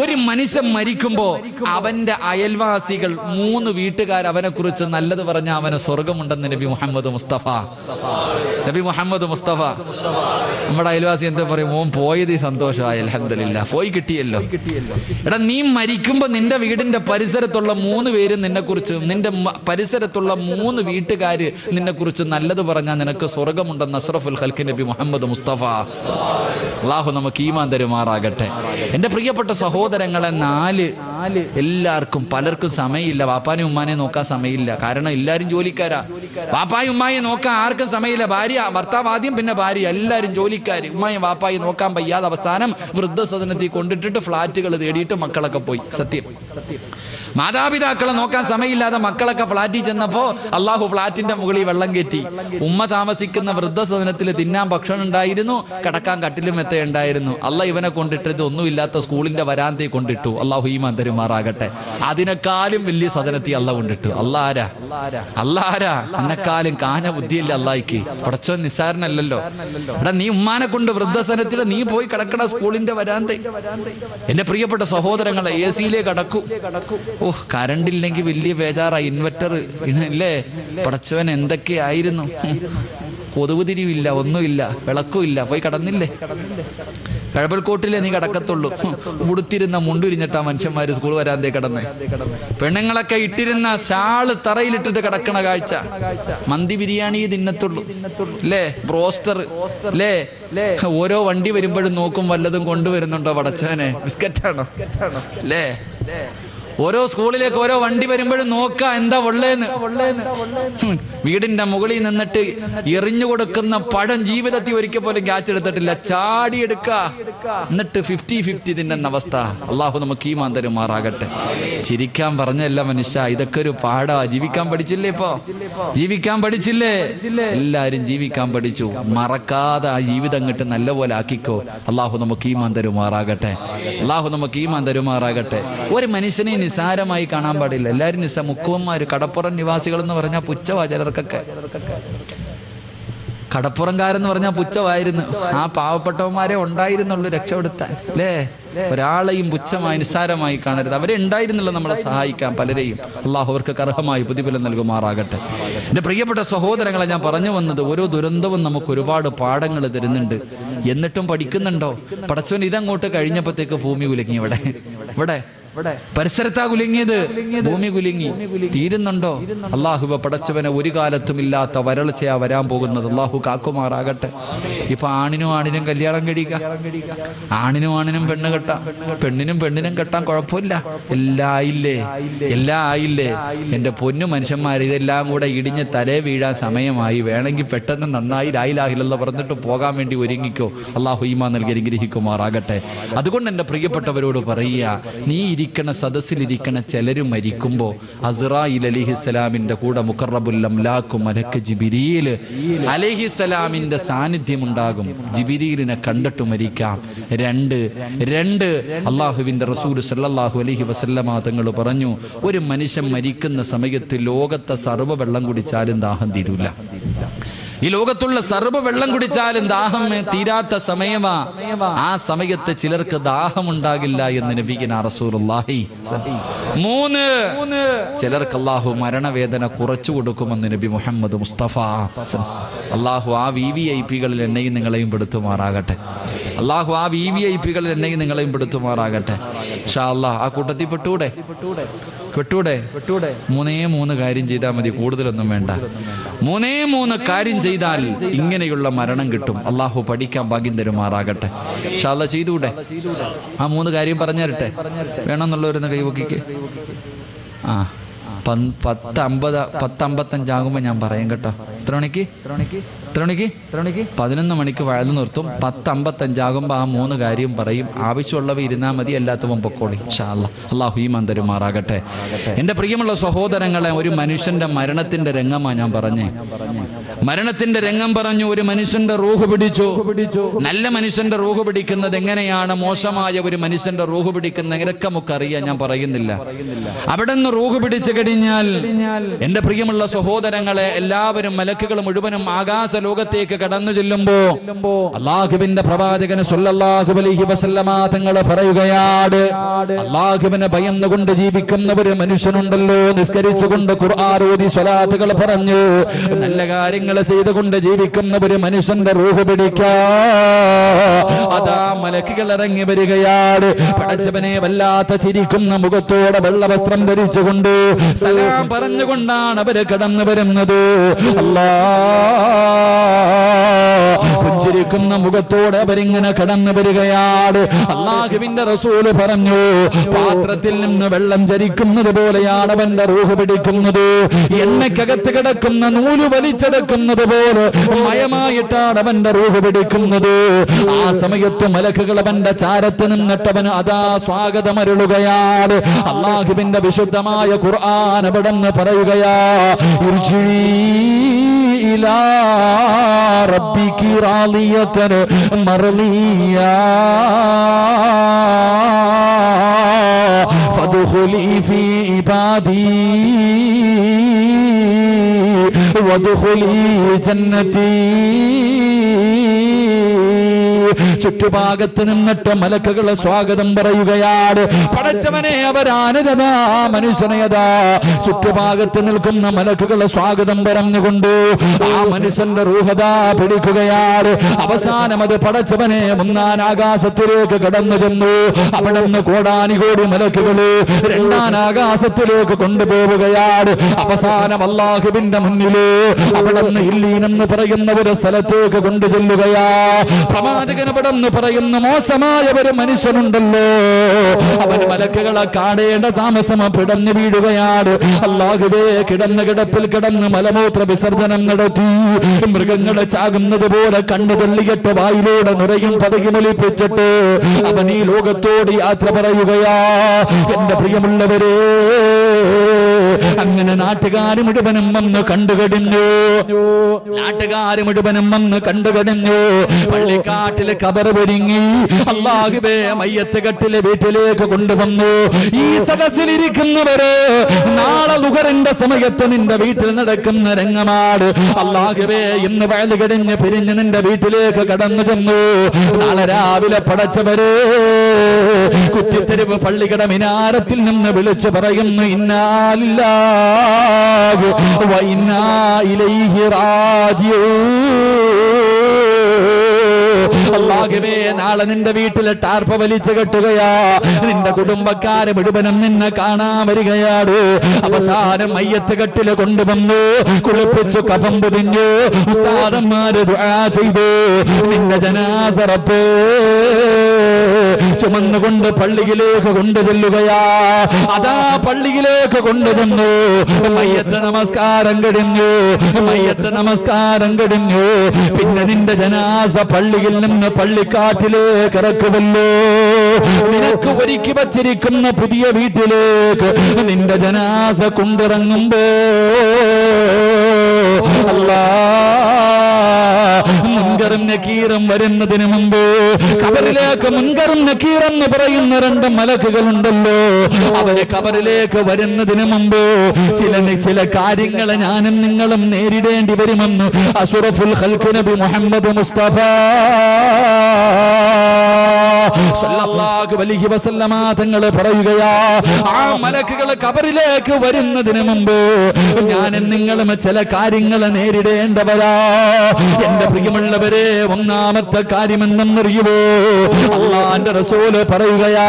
ഒരു മനുഷ്യൻ മരിക്കുമ്പോ അവന്റെ അയൽവാസികൾ 3 വീട്ടുകാർ അവനെ കുറിച്ച് നല്ലത് പറഞ്ഞ അവന് സ്വർഗമുണ്ടെന്ന് നബി മുഹമ്മദ് മുസ്തഫ. നമ്മുടെ അയൽവാസി എന്താ പറയും? മോൻ പോയത് സന്തോഷമായി, അൽഹംദുലില്ലാഹ്, പോയി കിട്ടിയല്ലോ. എടാ, നീ മരിക്കുമ്പോ നിന്റെ വീടിന്റെ പരിസരത്തുള്ള 3 പേര് നിന്നെ കുറിച്ച്, നിന്റെ പരിസരത്തുള്ള 3 വീട്ടുകാര് നിന്നെ കുറിച്ച് നല്ലത് പറഞ്ഞാൽ നിനക്ക് സ്വർഗമുണ്ടെന്ന് അഷ്റഫുൽ ഖൽഖ് നബി മുഹമ്മദ് മുസ്തഫ. അല്ലാഹു നമുക്ക് ഈമാൻ തരുമാറാകട്ടെ. എന്റെ പ്രിയപ്പെട്ട സഹോദരങ്ങളെ, 4 എല്ലാവർക്കും പലർക്കും സമയമില്ല. വാപ്പാനെയും ഉമ്മാനെ നോക്കാൻ സമയമില്ല. കാരണം എല്ലാവരും ജോലിക്കാരാ. വാപ്പായും ഉമ്മായെ നോക്കാൻ ആർക്കും സമയമില്ല. ഭർത്താവ് ആദ്യം, പിന്നെ ഭാര്യ, എല്ലാവരും ജോലിക്കാര്. ഉമ്മായും വാപ്പായും നോക്കാൻ വയ്യാതെ അവസാനം വൃദ്ധസദനത്തിൽ കൊണ്ടിട്ടിട്ട് ഫ്ലാറ്റുകൾ തേടിയിട്ട് മക്കളൊക്കെ പോയി. സത്യം, മാതാപിതാക്കളെ നോക്കാൻ സമയമില്ലാതെ മക്കളൊക്കെ ഫ്ലാറ്റിൽ ചെന്നപ്പോ അള്ളാഹു ഫ്ലാറ്റിന്റെ മുകളിൽ വെള്ളം കയറ്റി. ഉമ്മ താമസിക്കുന്ന വൃദ്ധസദനത്തിൽ തിന്നാൻ ഭക്ഷണം ഉണ്ടായിരുന്നു, കിടക്കാൻ കട്ടിലും മെത്ത ഉണ്ടായിരുന്നു. അള്ളാഹ് ഇവനെ കൊണ്ടിട്ട് ഇതൊന്നുമില്ലാത്ത സ്കൂളിന്റെ വരാന്തയിൽ കൊണ്ടിട്ടു. അള്ളാഹു ഈമാൻ തരുമാറാകട്ടെ. അതിനേക്കാളും വലിയ സദനത്തിൽ അള്ളാഹ് കൊണ്ടിട്ടു. അള്ളാഹാരാ എന്നെക്കാളും കാഞ്ഞ ബുദ്ധിയില്ല അള്ളാഹിക്ക്. പടച്ചോൻ നിസ്സാരനല്ലല്ലോ. എടാ, നീ ഉമ്മാനെ കൊണ്ട് വൃദ്ധസദനത്തിൽ നീ പോയി കിടക്കണ സ്കൂളിന്റെ വരാന്ത. എന്റെ പ്രിയപ്പെട്ട സഹോദരങ്ങളെ, AC-യിലേ കിടക്കൂ. കറണ്ട് ഇല്ലെങ്കിൽ വലിയ ബേജാറായി. ഇൻവെർട്ടർ ഇല്ലേ, പടച്ചവൻ എന്തൊക്കെയായിരുന്നു. കൊതുക് തിരിവില്ല, ഒന്നുമില്ല, വിളക്കുമില്ല, പോയി കടന്നില്ലേ. കഴമ്പൽക്കോട്ടിലെ നീ കിടക്കത്തുള്ളൂ. ഉടുത്തിരുന്ന മുണ്ടുരിഞ്ഞിട്ടാ മനുഷ്യന്മാര് സ്കൂൾ വരാന്തേ കിടന്നേ. പെണ്ണുങ്ങളൊക്കെ ഇട്ടിരുന്ന ഷാള് തറയിലിട്ടിട്ട് കിടക്കണ കാഴ്ച. മന്തി ബിരിയാണി തിന്നത്തുള്ളൂ അല്ലേ, ബ്രോസ്റ്റർ അല്ലേ. ഓരോ വണ്ടി വരുമ്പോഴും നോക്കും വല്ലതും കൊണ്ടുവരുന്നുണ്ടോ പടച്ചവനെ, ബിസ്ക്കറ്റാണോ അല്ലേ. ഓരോ സ്കൂളിലേക്ക് ഓരോ വണ്ടി വരുമ്പോഴും നോക്കാം എന്താ ഉള്ളേന്ന്. വീടിന്റെ മുകളിൽ നിന്നിട്ട് എറിഞ്ഞു കൊടുക്കുന്ന പഴം ജീവിതത്തിൽ ഒരിക്കൽ പോലും ക്യാച്ച് എടുത്തിട്ടില്ല, ചാടിയെടുക്ക എന്നിട്ട് 50-50 തിന്നുന്ന അവസ്ഥ. അള്ളാഹു നമുക്ക് ഈമാൻ തരുമാറാകട്ടെ. ചിരിക്കാൻ പറഞ്ഞല്ല മനുഷ്യ, ഇതൊക്കെ ഒരു പാടാ. ജീവിക്കാൻ പഠിച്ചില്ലേ, ഇപ്പോ ജീവിക്കാൻ പഠിച്ചില്ലേ? എല്ലാരും ജീവിക്കാൻ പഠിച്ചു. മറക്കാതെ ആ ജീവിതം കിട്ട് നല്ലപോലെ ആക്കിക്കോ. അള്ളാഹു നമുക്ക് ഈമാൻ തരുമാറാകട്ടെ. അള്ളാഹു നമുക്ക് ഈമാൻ തരുമാറാകട്ടെ. ഒരു മനുഷ്യനെ നിസാരമായി കാണാൻ പാടില്ല. എല്ലാവരും മുക്കുവന്മാര്, കടപ്പുറം നിവാസികൾ എന്ന് പറഞ്ഞാൽ പുച്ഛവാ ചിലർക്കൊക്കെ. കടപ്പുറംകാരെന്ന് പറഞ്ഞാൽ പുച്ഛമായിരുന്നു. ആ പാവപ്പെട്ടവന്മാരെ ഉണ്ടായിരുന്നുള്ളൂ രക്ഷപ്പെടുത്താൻ അല്ലേ. ഒരാളെയും പുച്ഛമായി നിസാരമായി കാണരുത്. അവരെ ഉണ്ടായിരുന്നില്ല നമ്മളെ സഹായിക്കാൻ പലരെയും. അള്ളാഹു അവർക്ക് അർഹമായി പ്രതിഫലം നൽകുമാറാകട്ടെ. എൻ്റെ പ്രിയപ്പെട്ട സഹോദരങ്ങളെ, ഞാൻ പറഞ്ഞു വന്നത് ഓരോ ദുരന്തവും നമുക്ക് ഒരുപാട് പാഠങ്ങൾ തരുന്നുണ്ട്. എന്നിട്ടും പഠിക്കുന്നുണ്ടോ? പടച്ചവൻ ഇതങ്ങോട്ട് കഴിഞ്ഞപ്പോഴത്തേക്ക് ഭൂമി കുലുങ്ങി. ഇവിടെ പരിസരത്താ കുലുങ്ങിയത്, ഭൂമി കുലുങ്ങി. തീരുന്നുണ്ടോ? അള്ളാഹു പടച്ചവനെ ഒരു കാലത്തും ഇല്ലാത്ത വരൾച്ചയാ വരാൻ പോകുന്നത്. അള്ളാഹു കാക്കുമാറാകട്ടെ. ഇപ്പൊ ആണിനും കല്യാണം കഴിക്കാം, ആണിനും പെണ്ണ് കെട്ടാം, പെണ്ണിനും കെട്ടാൻ കുഴപ്പമില്ല. എല്ലാം ആയില്ലേ. എന്റെ പൊന്നു മനുഷ്യന്മാർ, ഇതെല്ലാം കൂടെ ഇടിഞ്ഞ് തലേ വീഴാൻ സമയമായി. വേണമെങ്കിൽ പെട്ടെന്ന് നന്നായി ലാ ഇലാഹ ഇല്ലല്ലാഹ് പറഞ്ഞിട്ട് പോകാൻ വേണ്ടി ഒരുങ്ങിക്കോ. അള്ളാഹു ഈമാൻ നൽകി അനുഗ്രഹിക്കുമാറാകട്ടെ. അതുകൊണ്ട് എൻ്റെ പ്രിയപ്പെട്ടവരോട് പറയുക, നീ ഇരിക്കണ സദസ്സിലിരിക്കണ ചിലര് മരിക്കുമ്പോൾ അസ്റായീൽ അലൈഹിസ്സലാമിന്റെ കൂടെ മുഖറബുൽ അംലാഖു മലക്ക് ജിബ്രീൽ അലൈഹിസ്സലാമിന്റെ സാന്നിധ്യം ഉണ്ടാകും. ജിബ്രീലിനെ കണ്ടിട്ട് മരിക്കാം. രണ്ട് അള്ളാഹുവിന്റെ റസൂൽ സല്ലല്ലാഹു അലൈഹി വസല്ലമ തങ്ങൾ പറഞ്ഞു, ഒരു മനുഷ്യൻ മരിക്കുന്ന സമയത്ത് ലോകത്തെ സർവ്വ വെള്ളം കുടിച്ചാലും ദാഹം തീരൂല. ഈ ലോകത്തുള്ള സർവ്വ വെള്ളം കുടിച്ചാലും ദാഹം തീരാത്ത സമയമാ. ആ സമയത്ത് ചിലർക്ക് ദാഹമുണ്ടാകില്ല എന്ന് നബിയുനാ റസൂലുള്ളാഹി. 3 ചിലർക്ക് അല്ലാഹു മരണവേദന കുറച്ചു കൊടുക്കുമെന്ന് നബി മുഹമ്മദ് മുസ്തഫ. അല്ലാഹു ആ വിവിഐപികളിൽ എന്നെയും നിങ്ങളെയും പെടുത്തുമാറാകട്ടെ. അല്ലാഹു ആ വിവിഐപികളിൽ എന്നെയും നിങ്ങളെയും പെടുത്തുമാറാകട്ടെ. ഇൻഷാ അല്ലാഹ് ആ കൂട്ടത്തിൽ പെട്ടൂടെ? 3 കാര്യം ചെയ്താൽ മതി, കൂടുതലൊന്നും വേണ്ട. 3 കാര്യം ചെയ്താൽ ഇങ്ങനെയുള്ള മരണം കിട്ടും. അള്ളാഹു പഠിക്കാൻ ഭാഗ്യം തരുമാറാകട്ടെ. ഇൻഷാ അല്ലാഹ് ചെയ്തൂടെ? ആ 3 കാര്യം പറഞ്ഞു തരട്ടെ? വേണമെന്നുള്ളവരൊന്ന് കൈവക്കിക്ക്. 10:55 ആകുമ്പോൾ ഞാൻ പറയാം കേട്ടോ. എത്ര മണിക്ക്? 11 മണിക്ക് വഴന്നു നിർത്തും. 10:55 ആകുമ്പോൾ ആ 3 കാര്യം പറയും. ആവശ്യമുള്ളവ ഇരുന്നാൽ മതി, അല്ലാത്തവൻ പൊക്കോളി. ഇൻഷാ അല്ലാഹ്. അല്ലാഹു ഈമാൻ തരുമാറാകട്ടെ. എൻ്റെ പ്രിയമുള്ള സഹോദരങ്ങളെ, ഒരു മനുഷ്യന്റെ മരണത്തിന്റെ രംഗമാണ് ഞാൻ പറഞ്ഞേ. മരണത്തിന്റെ രംഗം പറഞ്ഞു. ഒരു മനുഷ്യന്റെ റൂഹ് പിടിച്ചു. നല്ല മനുഷ്യന്റെ റൂഹ് പിടിക്കുന്നത് എങ്ങനെയാണ്, മോശമായ ഒരു മനുഷ്യന്റെ റൂഹ് പിടിക്കുന്ന ഇതൊക്കെ നമുക്കറിയാം, ഞാൻ പറയുന്നില്ല. അവിടെ നിന്ന് റൂഹ് പിടിച്ചു കഴിഞ്ഞാൽ എൻ്റെ പ്രിയമുള്ള സഹോദരങ്ങളെ, എല്ലാവരും മലക്കുകൾ മുഴുവനും ആകാശ ലോകത്തേക്ക് കടന്നു ചെല്ലുമ്പോ അല്ലാഹുവിന്റെ പ്രവാചകൻ സ്വല്ലല്ലാഹു അലൈഹി വസല്ലമ തങ്ങൾ പറയുകയാണ്, അല്ലാഹുവിനെ ഭയന്നുകൊണ്ട് ജീവിക്കുന്ന ഒരു മനുഷ്യനുണ്ടല്ലോ, നിസ്കരിച്ചുകൊണ്ട് ഖുർആൻ ഓതി സ്വലാത്തുകൾ പറഞ്ഞു നല്ല കാര്യങ്ങൾ ചെയ്തുകൊണ്ട് ജീവിക്കുന്ന ഒരു മനുഷ്യന്റെ റൂഹ് പിടിക്കാ. അതാ മലക്കുകൾ ഇറങ്ങി വരികയാണ്. പടച്ചവനെ വല്ലാത്ത ചിരിക്കുന്ന മുഖത്തോടെ വെള്ളവസ്ത്രം ധരിച്ചുകൊണ്ട് സലാം പറഞ്ഞുകൊണ്ടാണ് അവര് കടന്നു വരുന്നത്. പുഞ്ചിരിക്കുന്ന മുഖത്തോടെ അവരിങ്ങനെ കടന്നു വരികയാണ്. അല്ലാഹുവിന്റെ റസൂല് പറഞ്ഞു, പാത്രത്തിൽ നിന്ന് വെള്ളം ചരിക്കുന്നത് പോലെയാണ് അവന്റെ റൂഹ് പിടിക്കുന്നത്. എണ്ണയ്ക്കകത്ത് കിടക്കുന്ന നൂല് വലിച്ചെടുക്കുന്നത് പോലെ മയമായിട്ടാണ് അവന്റെ റൂഹ് പിടിക്കുന്നത്. ആ സമയത്ത് മലക്കുകൾ അവന്റെ ചാരത്ത് നിന്നിട്ട് അവന് അതാ സ്വാഗതമരുളുകയാണ്. അല്ലാഹുവിന്റെ വിശുദ്ധമായ ഖുർആൻ അവിടെ നിന്ന് പറയുകയാ, ഇലാ റബ്ബികി റാളിയതൻ മർളിയ ഫദ്ഖുലി ഫീ ഇബാദി വദ്ഖുലി ജന്നതി. ചുറ്റുഭാഗത്ത് നിന്നിട്ട് മലക്കുകൾ സ്വാഗതം പറയുകയാണ്. പടച്ചവനെ, അവരാനരതാ മനുഷ്യനയതാ ചുറ്റുഭാഗത്ത് നിൽക്കുന്ന മലക്കുകൾ സ്വാഗതം പറഞ്ഞുകൊണ്ട് ആ മനുഷ്യന്റെ റൂഹതാ പിടിക്കുകയാണ്. അവസാനം അത് പടച്ചവനെ ഒന്നാം ആകാശത്തിലേക്ക് കടന്നു ചെന്നു. അവിടെ നിന്ന് കോടാനികോടി മലക്കുകള് രണ്ടാം ആകാശത്തിലേക്ക് കൊണ്ടുപോവുകയാണ്. അവസാനം അല്ലാഹുവിന്റെ മുന്നില് അവിടെ നിന്ന് ഇല്ലീനെന്ന് പറയുന്ന ഒരു സ്ഥലത്തേക്ക് കൊണ്ടു ചെല്ലുകയാ. പ്രവാചകൻ അവിടെ നിന്ന് പറയുന്ന മോശമായ ഒരു മനുഷ്യനുണ്ടല്ലോ, അവൻ മലക്കുകളെ കാണേണ്ട താമസം പിടഞ്ഞു വീഴുകയാണ്. അല്ലാഹുവേ, കിടന്ന കിടപ്പിൽ കിടന്ന് മലമൂത്ര വിസർജനം നടത്തി മൃഗങ്ങളെ ചാകുന്നത് പോലെ കണ്ണു തള്ളിയിട്ട് വായിലൂടെ നുരയും പതകിമൊലിപ്പിച്ചിട്ട് അവൻ ഈ ലോകത്തോട് യാത്ര പറയുകയാ. എന്റെ പ്രിയമുള്ളവരെ, അങ്ങനെ നാട്ടുകാർ മുഴുവനും വന്ന് കണ്ടുകഴിഞ്ഞു. നാട്ടുകാർ മുഴുവനും വന്ന് കണ്ടുകഴിഞ്ഞു. പള്ളിക്കാട്ടിലെ കബർ ഒരുങ്ങി. അല്ലാഹുവേ, മയ്യത്ത് കെട്ടിലെ വീട്ടിലേക്ക് കൊണ്ടുവന്നു. ഈ സദസ്സിലിരിക്കുന്നവര് നാളെ ദുഹറിന്റെ സമയത്ത് നിന്റെ വീട്ടിൽ നടക്കുന്ന രംഗമാണ്. അല്ലാഹുവേ, ഇന്ന് വയല് കഴിഞ്ഞ് പിരിഞ്ഞ് നിന്റെ വീട്ടിലേക്ക് കടന്നു ചെന്നു. നാളെ രാവിലെ പടച്ചവര് കുറ്റിത്തെരുവ് പള്ളിക്കട മിനാരത്തിൽ നിന്ന് വിളിച്ചു പറയുന്നു, ഇന്നാ ലില്ലാഹി വ ഇന്നാ ഇലൈഹി റാജിഊൻ. അല്ലാഹുവേ, നാളെ നിന്റെ വീട്ടിലെ ടാർപ്പ വലിച്ചു കെട്ടുകയാ. നിന്റെ കുടുംബക്കാരെ മുഴുവനും നിന്നെ കാണാൻ വരികയാണ്. അവസാനം മയ്യത്ത് കെട്ടില് കൊണ്ടുവന്നു, കുളിപ്പിച്ചു, കഫം പൊതിഞ്ഞു. ഉസ്താദന്മാര് ദുആ ചെയ്തു. നിന്റെ ജനാസ റബ്ബേ ചുമന്നുകൊണ്ട് പള്ളിയിലേക്ക് കൊണ്ടുചെല്ലുകയാ. അതാ പള്ളിയിലേക്ക് കൊണ്ടുചെന്നു. മയ്യത്ത് നമസ്കാരം കഴിഞ്ഞു. മയ്യത്ത് നമസ്കാരം കഴിഞ്ഞു. പിന്നെ നിന്റെ ജനാസ പള്ളിയിൽ നിന്ന് പള്ളിക്കാട്ടിലേക്ക് ഇറക്കുമല്ലോ. നിനക്ക് ഒരുക്കി വച്ചിരിക്കുന്ന പുതിയ വീട്ടിലേക്ക് നിന്റെ ജനാസ കൊണ്ടിറങ്ങുമ്പോ മുൻകറും നക്കീറും വരുന്നതിന് മുമ്പ് ഖബറിലേക്ക് മുൻകറും നക്കീറെന്ന് പറയുന്ന രണ്ട് മലക്കുകളുണ്ടല്ലോ. അവര് ഖബറിലേക്ക് വരുന്നതിന് മുമ്പ് ചില കാര്യങ്ങൾ ഞാനും നിങ്ങളും നേരിടേണ്ടി വരുമെന്ന് അഷ്റഫുൽ ഖൽഖ് നബി മുഹമ്മദ് മുസ്തഫ സല്ലല്ലാഹു അലൈഹി വസല്ലമ തങ്ങൾ പറയുകയാ. ആ മലക്കുകൾ ഖബറിലേക്ക് വരുന്നതിന് മുമ്പ് ഞാനും നിങ്ങളും ചില കാര്യങ്ങൾ നേരിടേണ്ടവരാ. എന്റെ പ്രിയമുള്ളവരെ, ഒന്നാമത്തെ കാര്യം എന്തെന്നറിയുമോ? അല്ലാഹുവിന്റെ റസൂല് പറയുകയാ,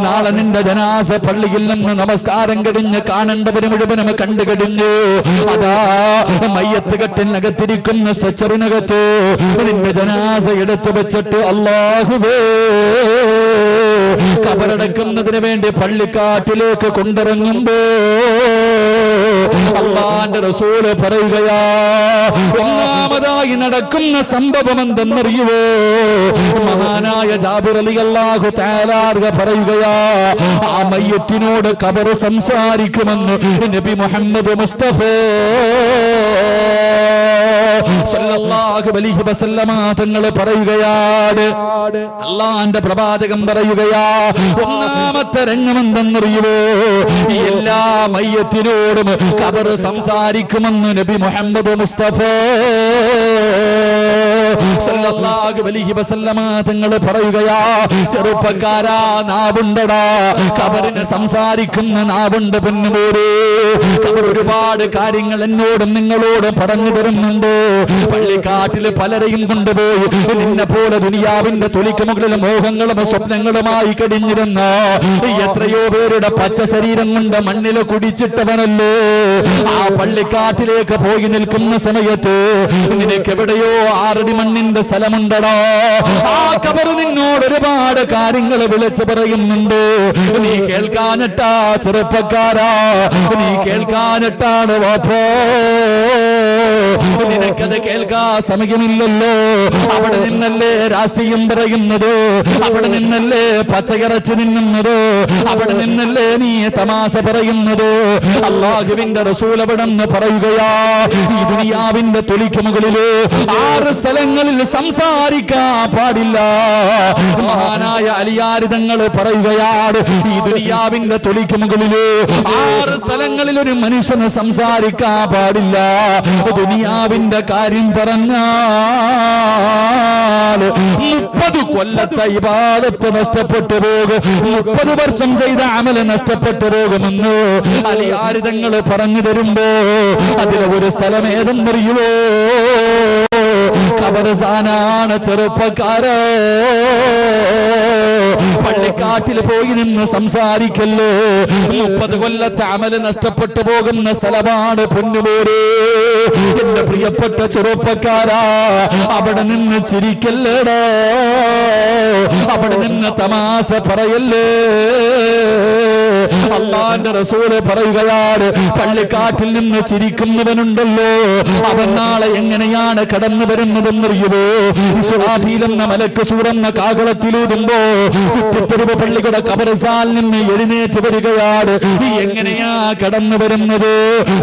നാളെ നിന്റെ ജനാസ പള്ളിയിൽ നിന്ന് നമസ്കാരം കഴിഞ്ഞ് കാണേണ്ടവര് മുഴുവനും കണ്ടു കഴിഞ്ഞു. അതാ മയ്യത്ത് കെട്ടിനകത്തിരിക്കുന്ന സ്ട്രെച്ചറിനകത്ത് നിന്റെ ജനാസ എടുത്തു വെച്ചിട്ട് അല്ലാഹുവേ കബറടക്കുന്നതിന് വേണ്ടി പള്ളിക്കാട്ടിലേക്ക് കൊണ്ടിറങ്ങുമ്പോ അല്ലാഹുവിന്റെ റസൂല് പറയുകയാ, ഒന്നാമതായി നടക്കുന്ന സംഭവം എന്തെന്നറിയുവോ? മഹാനായ ജാബിർ റളിയല്ലാഹു തആല പറയുകയാ, ആ മയ്യത്തിനോട് ഖബർ സംസാരിക്കുമെന്ന് നബി മുഹമ്മദ് മുസ്തഫ സല്ലല്ലാഹു അലൈഹി വസല്ലമ തങ്ങൾ പറയുകയാണ്. അല്ലാഹുവിന്റെ പ്രവാചകൻ പറയുകയാ, ഒന്നാമത്തെ രംഗം എന്തെന്നറിയുമോ? എല്ലാ മയ്യത്തിനോടും ഖബർ സംസാരിക്കുമെന്ന് നബി മുഹമ്മദ് മുസ്തഫ സല്ലല്ലാഹു അലൈഹി വസല്ലമ തങ്ങൾ പറയുകയാ, ചെറുപ്പക്കാരാ, നാവുണ്ടടാ, ഖബറിന് സംസാരിക്കുന്ന നാവുണ്ട് പൊന്നുമോരെ. ഖബർ ഒരുപാട് കാര്യങ്ങൾ എന്നോടും നിങ്ങളോടും പറഞ്ഞു തരുന്നുണ്ട്. പള്ളിക്കാട്ടില് പലരെയും കൊണ്ടുപോയി നിന്നെ പോലെ ദുനിയാവിന്റെ തൊലിക്ക് മുകളിൽ മോഹങ്ങളും സ്വപ്നങ്ങളുമായി കഴിഞ്ഞിരുന്ന എത്രയോ പേരുടെ പച്ച ശരീരം കൊണ്ട് മണ്ണില് കുടിച്ചിട്ടവനല്ലോ. ആ പള്ളിക്കാട്ടിലേക്ക് പോയി നിൽക്കുന്ന സമയത്ത് നിനക്ക് എവിടെയോ 6 അടി മണ്ണിന്റെ സ്ഥലമുണ്ടടാ. ആ ഖബർ നിന്നോട് ഒരുപാട് കാര്യങ്ങൾ വിളിച്ചു പറയുന്നുണ്ട്. നീ കേൾക്കാനിട്ടാ ചെറുപ്പക്കാരാ, നീ കേൾക്കാനിട്ടാണ് വാപ്പോ. നിനക്കത് കേൾക്കാ സമയമില്ലല്ലോ. അവിടെ നിന്നല്ലേ രാഷ്ട്രീയം പറയുന്നത്, അവിടെ നിന്നല്ലേ പച്ചയിറച്ചു നിന്നുന്നത്, അവിടെ നിന്നല്ലേ നീ തമാശ പറയുന്നത്. അല്ലാഹുവിന്റെ റസൂൽ അവിടെ നിന്ന് പറയുകയാ, ഈ ദുനിയാവിന്റെ തൊലിക്ക് മുകളില് 6 സ്ഥലങ്ങളിൽ സംസാരിക്കാൻ പാടില്ല. മഹാനായ അലിയാർ തങ്ങൾ പറയുകയാണ്, ഈ ദുനിയാവിന്റെ തൊലിക്ക് മുകളില് 6 സ്ഥലങ്ങളിൽ ഒരു മനുഷ്യന് സംസാരിക്കാൻ പാടില്ല. ദുനിയാവിന്റെ കാര്യം പറഞ്ഞാൽ 30 കൊല്ലത്തെ ഇബാദത്ത് നഷ്ടപ്പെട്ടു പോകും, 30 വർഷം ചെയ്ത അമല് നഷ്ടപ്പെട്ടു പോകുമെന്ന് അലിയാർ തങ്ങൾ പറഞ്ഞു തരുമ്പോ അതിലെ ഒരു സ്ഥലം ഏതെന്നറിയുവോ? ഖബർസ്ഥാനാണ് ചെറുപ്പക്കാരോ. പള്ളിക്കാട്ടിൽ പോയി നിന്ന് സംസാരിക്കല്ലോ. 30 കൊല്ലത്തെ അമല് നഷ്ടപ്പെട്ടു പോകുന്ന സ്ഥലമാണ് പൊന്നുമോരെ. എന്റെ പ്രിയപ്പെട്ട ചെറുപ്പക്കാരാ, അവിടെ നിന്ന് ചിരിക്കല്ലേടോ, അവിടെ നിന്ന് തമാശ പറയല്ലേ. അല്ലാഹുവിന്റെ റസൂല് പറയുകയാണ്, പള്ളിക്കാട്ടിൽ നിന്ന് ചിരിക്കുന്നവനുണ്ടല്ലോ, അവൻ നാളെ എങ്ങനെയാണ് കടന്നു വരുന്നതെന്നറിയുമോ? ഇസ്രാഫീൽ എന്ന മലക്ക് സൂറന്ന കാകളത്തിലൂതുമ്പോ കുറ്റിത്തെരുവ് പള്ളിയുടെ ഖബർസ്ഥാനിൽ നിന്ന് എഴുന്നേറ്റ് വരികയാണ്. എങ്ങനെയാ കടന്നു വരുന്നത്?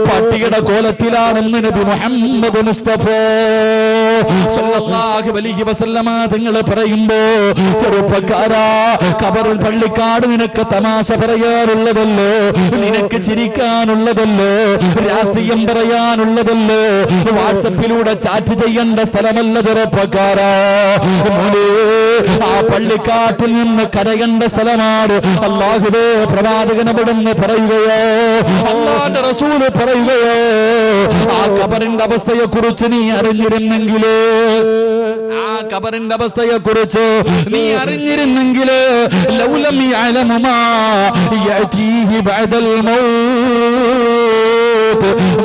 പട്ടിയുടെ കോലത്തിലാണെന്ന് നബി മുഹമ്മദ് മുസ്തഫ സല്ലല്ലാഹു അലൈഹി വസല്ലമ തങ്ങൾ പറയുമ്പോ, ചെറുപ്പക്കാരാ, ഖബറിൽ പള്ളിക്കാട് നിനക്ക് തമാശ പറയാനുള്ളതല്ലോ, നിനക്ക് ചിരിക്കാനുള്ളതല്ലോ, രാഷ്ട്രീയം പറയാനുള്ളതല്ലോ, വാട്സപ്പിലൂടെ ചാറ്റ് ചെയ്യേണ്ട സ്ഥലമല്ല ചെറുപ്പക്കാരാ. മോനെ, ആ പള്ളിക്കാട്ടിൽ നിന്ന് കരയേണ്ട സ്ഥലമാണ്. അല്ലാഹുവേ, പ്രവാചകനവിടുന്ന് പറയുകയോ, അല്ലാഹുവിന്റെ റസൂല് പറയുകയോ, ആ ഖബറിന്റെ അവസ്ഥയെ കുറിച്ച് നീ അറിഞ്ഞിരുന്നെങ്കിലേ, ആ ഖബറിന്റെ അവസ്ഥയെ കുറിച്ച് നീ അറിഞ്ഞിരുന്നെങ്കില്, ലൗലം യഅലമു മാ യഅതീഹി ബഅദൽ മൗത്ത്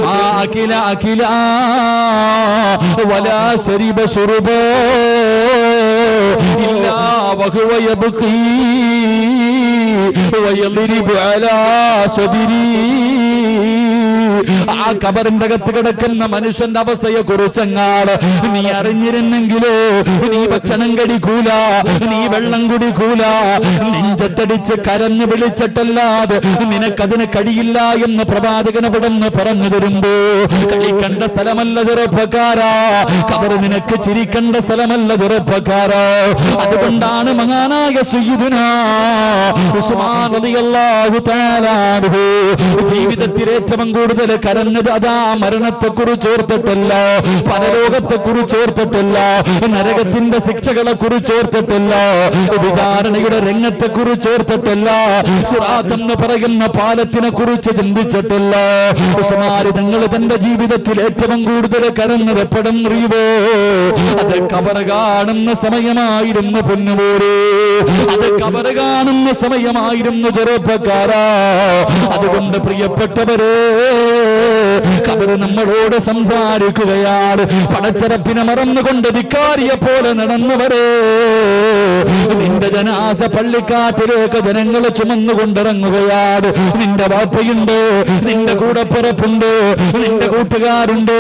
മാ അകില അകിലാ വലാ ശരിബ ശുർബാ ഇല്ലാ വഹുവ യബ്ഖീ വയദ്രിബു അലാ സദരി. ആ ഖബറിന്റെ അകത്ത് കിടക്കുന്ന മനുഷ്യന്റെ അവസ്ഥയെ കുറിച്ചെങ്ങാട് നീ അറിഞ്ഞിരുന്നെങ്കിലോ, നീ ഭക്ഷണം കഴിക്കൂല, നീ വെള്ളം കുടിക്കൂല, നെഞ്ചത്തടിച്ച് കരഞ്ഞു വിളിച്ചിട്ടല്ലാതെ നിനക്കതിന് കഴിയില്ല എന്ന് പ്രവാചകനവിടുന്ന് പറഞ്ഞു തരുമ്പോ, കളിക്കേണ്ട സ്ഥലമല്ല ചെറുപ്പക്കാരാ, ഖബർ നിനക്ക് ചിരിക്കേണ്ട സ്ഥലമല്ല ചെറുപ്പക്കാരാ. അതുകൊണ്ടാണ് മഹാനായ സയ്യിദുനാ ഉസ്മാൻ റളിയല്ലാഹു തആല അൻഹു ജീവിതത്തിൽ ഏറ്റവും കൂടുതൽ കരഞ്ഞത് അതാ മരണത്തെ കുറിച്ച് ഓർത്തിട്ടല്ല, പരലോകത്തെ കുറിച്ച് ഓർത്തിട്ടല്ല, നരകത്തിന്റെ ശിക്ഷകളെ കുറിച്ച് ഓർത്തിട്ടല്ല, വിചാരണയുടെ രംഗത്തെ കുറിച്ച് ഓർത്തിട്ടല്ല, സിറാത്ത് എന്ന് പറയുന്ന പാലത്തിനെ കുറിച്ച് ചിന്തിച്ചിട്ടില്ല. ഉസ്മാൻ തങ്ങൾ തന്റെ ജീവിതത്തിൽ ഏറ്റവും കൂടുതൽ കരഞ്ഞത് എപ്പോഴും അറിയുമോ? അത് ഖബർ കാണുന്ന സമയമായിരുന്നു പൊന്നുപോരെ, അത് ഖബർ കാണുന്ന സമയമായിരുന്നു ചെറുപ്പക്കാരാ. അതുകൊണ്ട് പ്രിയപ്പെട്ടവരെ, ഖബർ നമ്മളോട് സംസാരിക്കുകയാണ്. പടച്ചറപ്പിനെ മറന്നുകൊണ്ട് ധിക്കാരിയെ പോലെ നടന്നവരെ, നിന്റെ ജനാസ പള്ളിക്കാട്ടിലേക്ക് ജനങ്ങൾ ചുമന്നുകൊണ്ടിറങ്ങുകയാണ്. നിന്റെ വാപ്പയുണ്ട്, നിന്റെ കൂടപ്പിറപ്പുണ്ട്, നിന്റെ കൂട്ടുകാരുണ്ട്,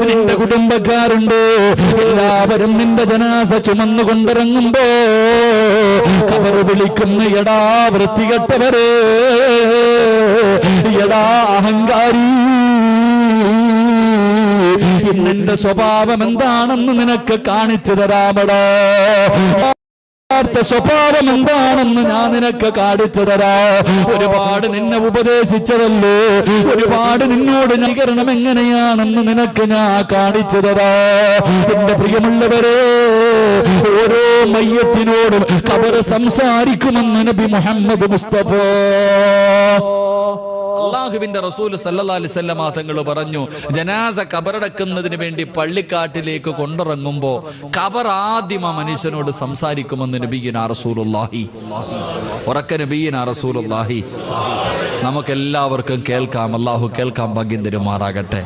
നിന്റെ കുടുംബക്കാരുണ്ട്, എല്ലാവരും നിന്റെ ജനാസ ചുമന്നുകൊണ്ടിറങ്ങുമ്പോ ഖബർ വിളിക്കുന്ന, എടാ വൃത്തികെട്ടവരെ, എടാ അഹങ്കാരി, ഇന്നെന്റെ സ്വഭാവം എന്താണെന്ന് നിനക്ക് കാണിച്ചു തരാമടാ, സ്വഭാവം എന്താണെന്ന് ഞാൻ നിനക്ക് കാണിച്ചു തരാ. ഒരുപാട് നിന്നെ ഉപദേശിച്ചതല്ലോ, ഒരുപാട് നിന്നോട് നികരണം എങ്ങനെയാണെന്ന് നിനക്ക് ഞാൻ കാണിച്ചു തരാ. എന്റെ പ്രിയമുള്ളവരെ, ഓരോ മയ്യത്തിനോടും ഖബർ സംസാരിക്കുമെന്ന് നബി മുഹമ്മദ് മുസ്തഫ അല്ലാഹുവിന്റെ റസൂൽ സല്ലല്ലാഹു അലൈഹി വസല്ലം തങ്ങൾ പറഞ്ഞു, ജനാസ ഖബറടക്കുന്നതിന് വേണ്ടി പള്ളിക്കാട്ടിലേക്ക് കൊണ്ടിറങ്ങുമ്പോ ഖബർ ആദ്യം ആ മനുഷ്യനോട് സംസാരിക്കുമെന്ന് നബിയുനാ റസൂലുള്ളാഹി. ഉറക്കെ നബിയുനാ റസൂലുള്ളാഹി. നമുക്കെല്ലാവർക്കും കേൾക്കാം. അല്ലാഹു കേൾക്കാൻ ഭാഗ്യം തരുമാറാകട്ടെ.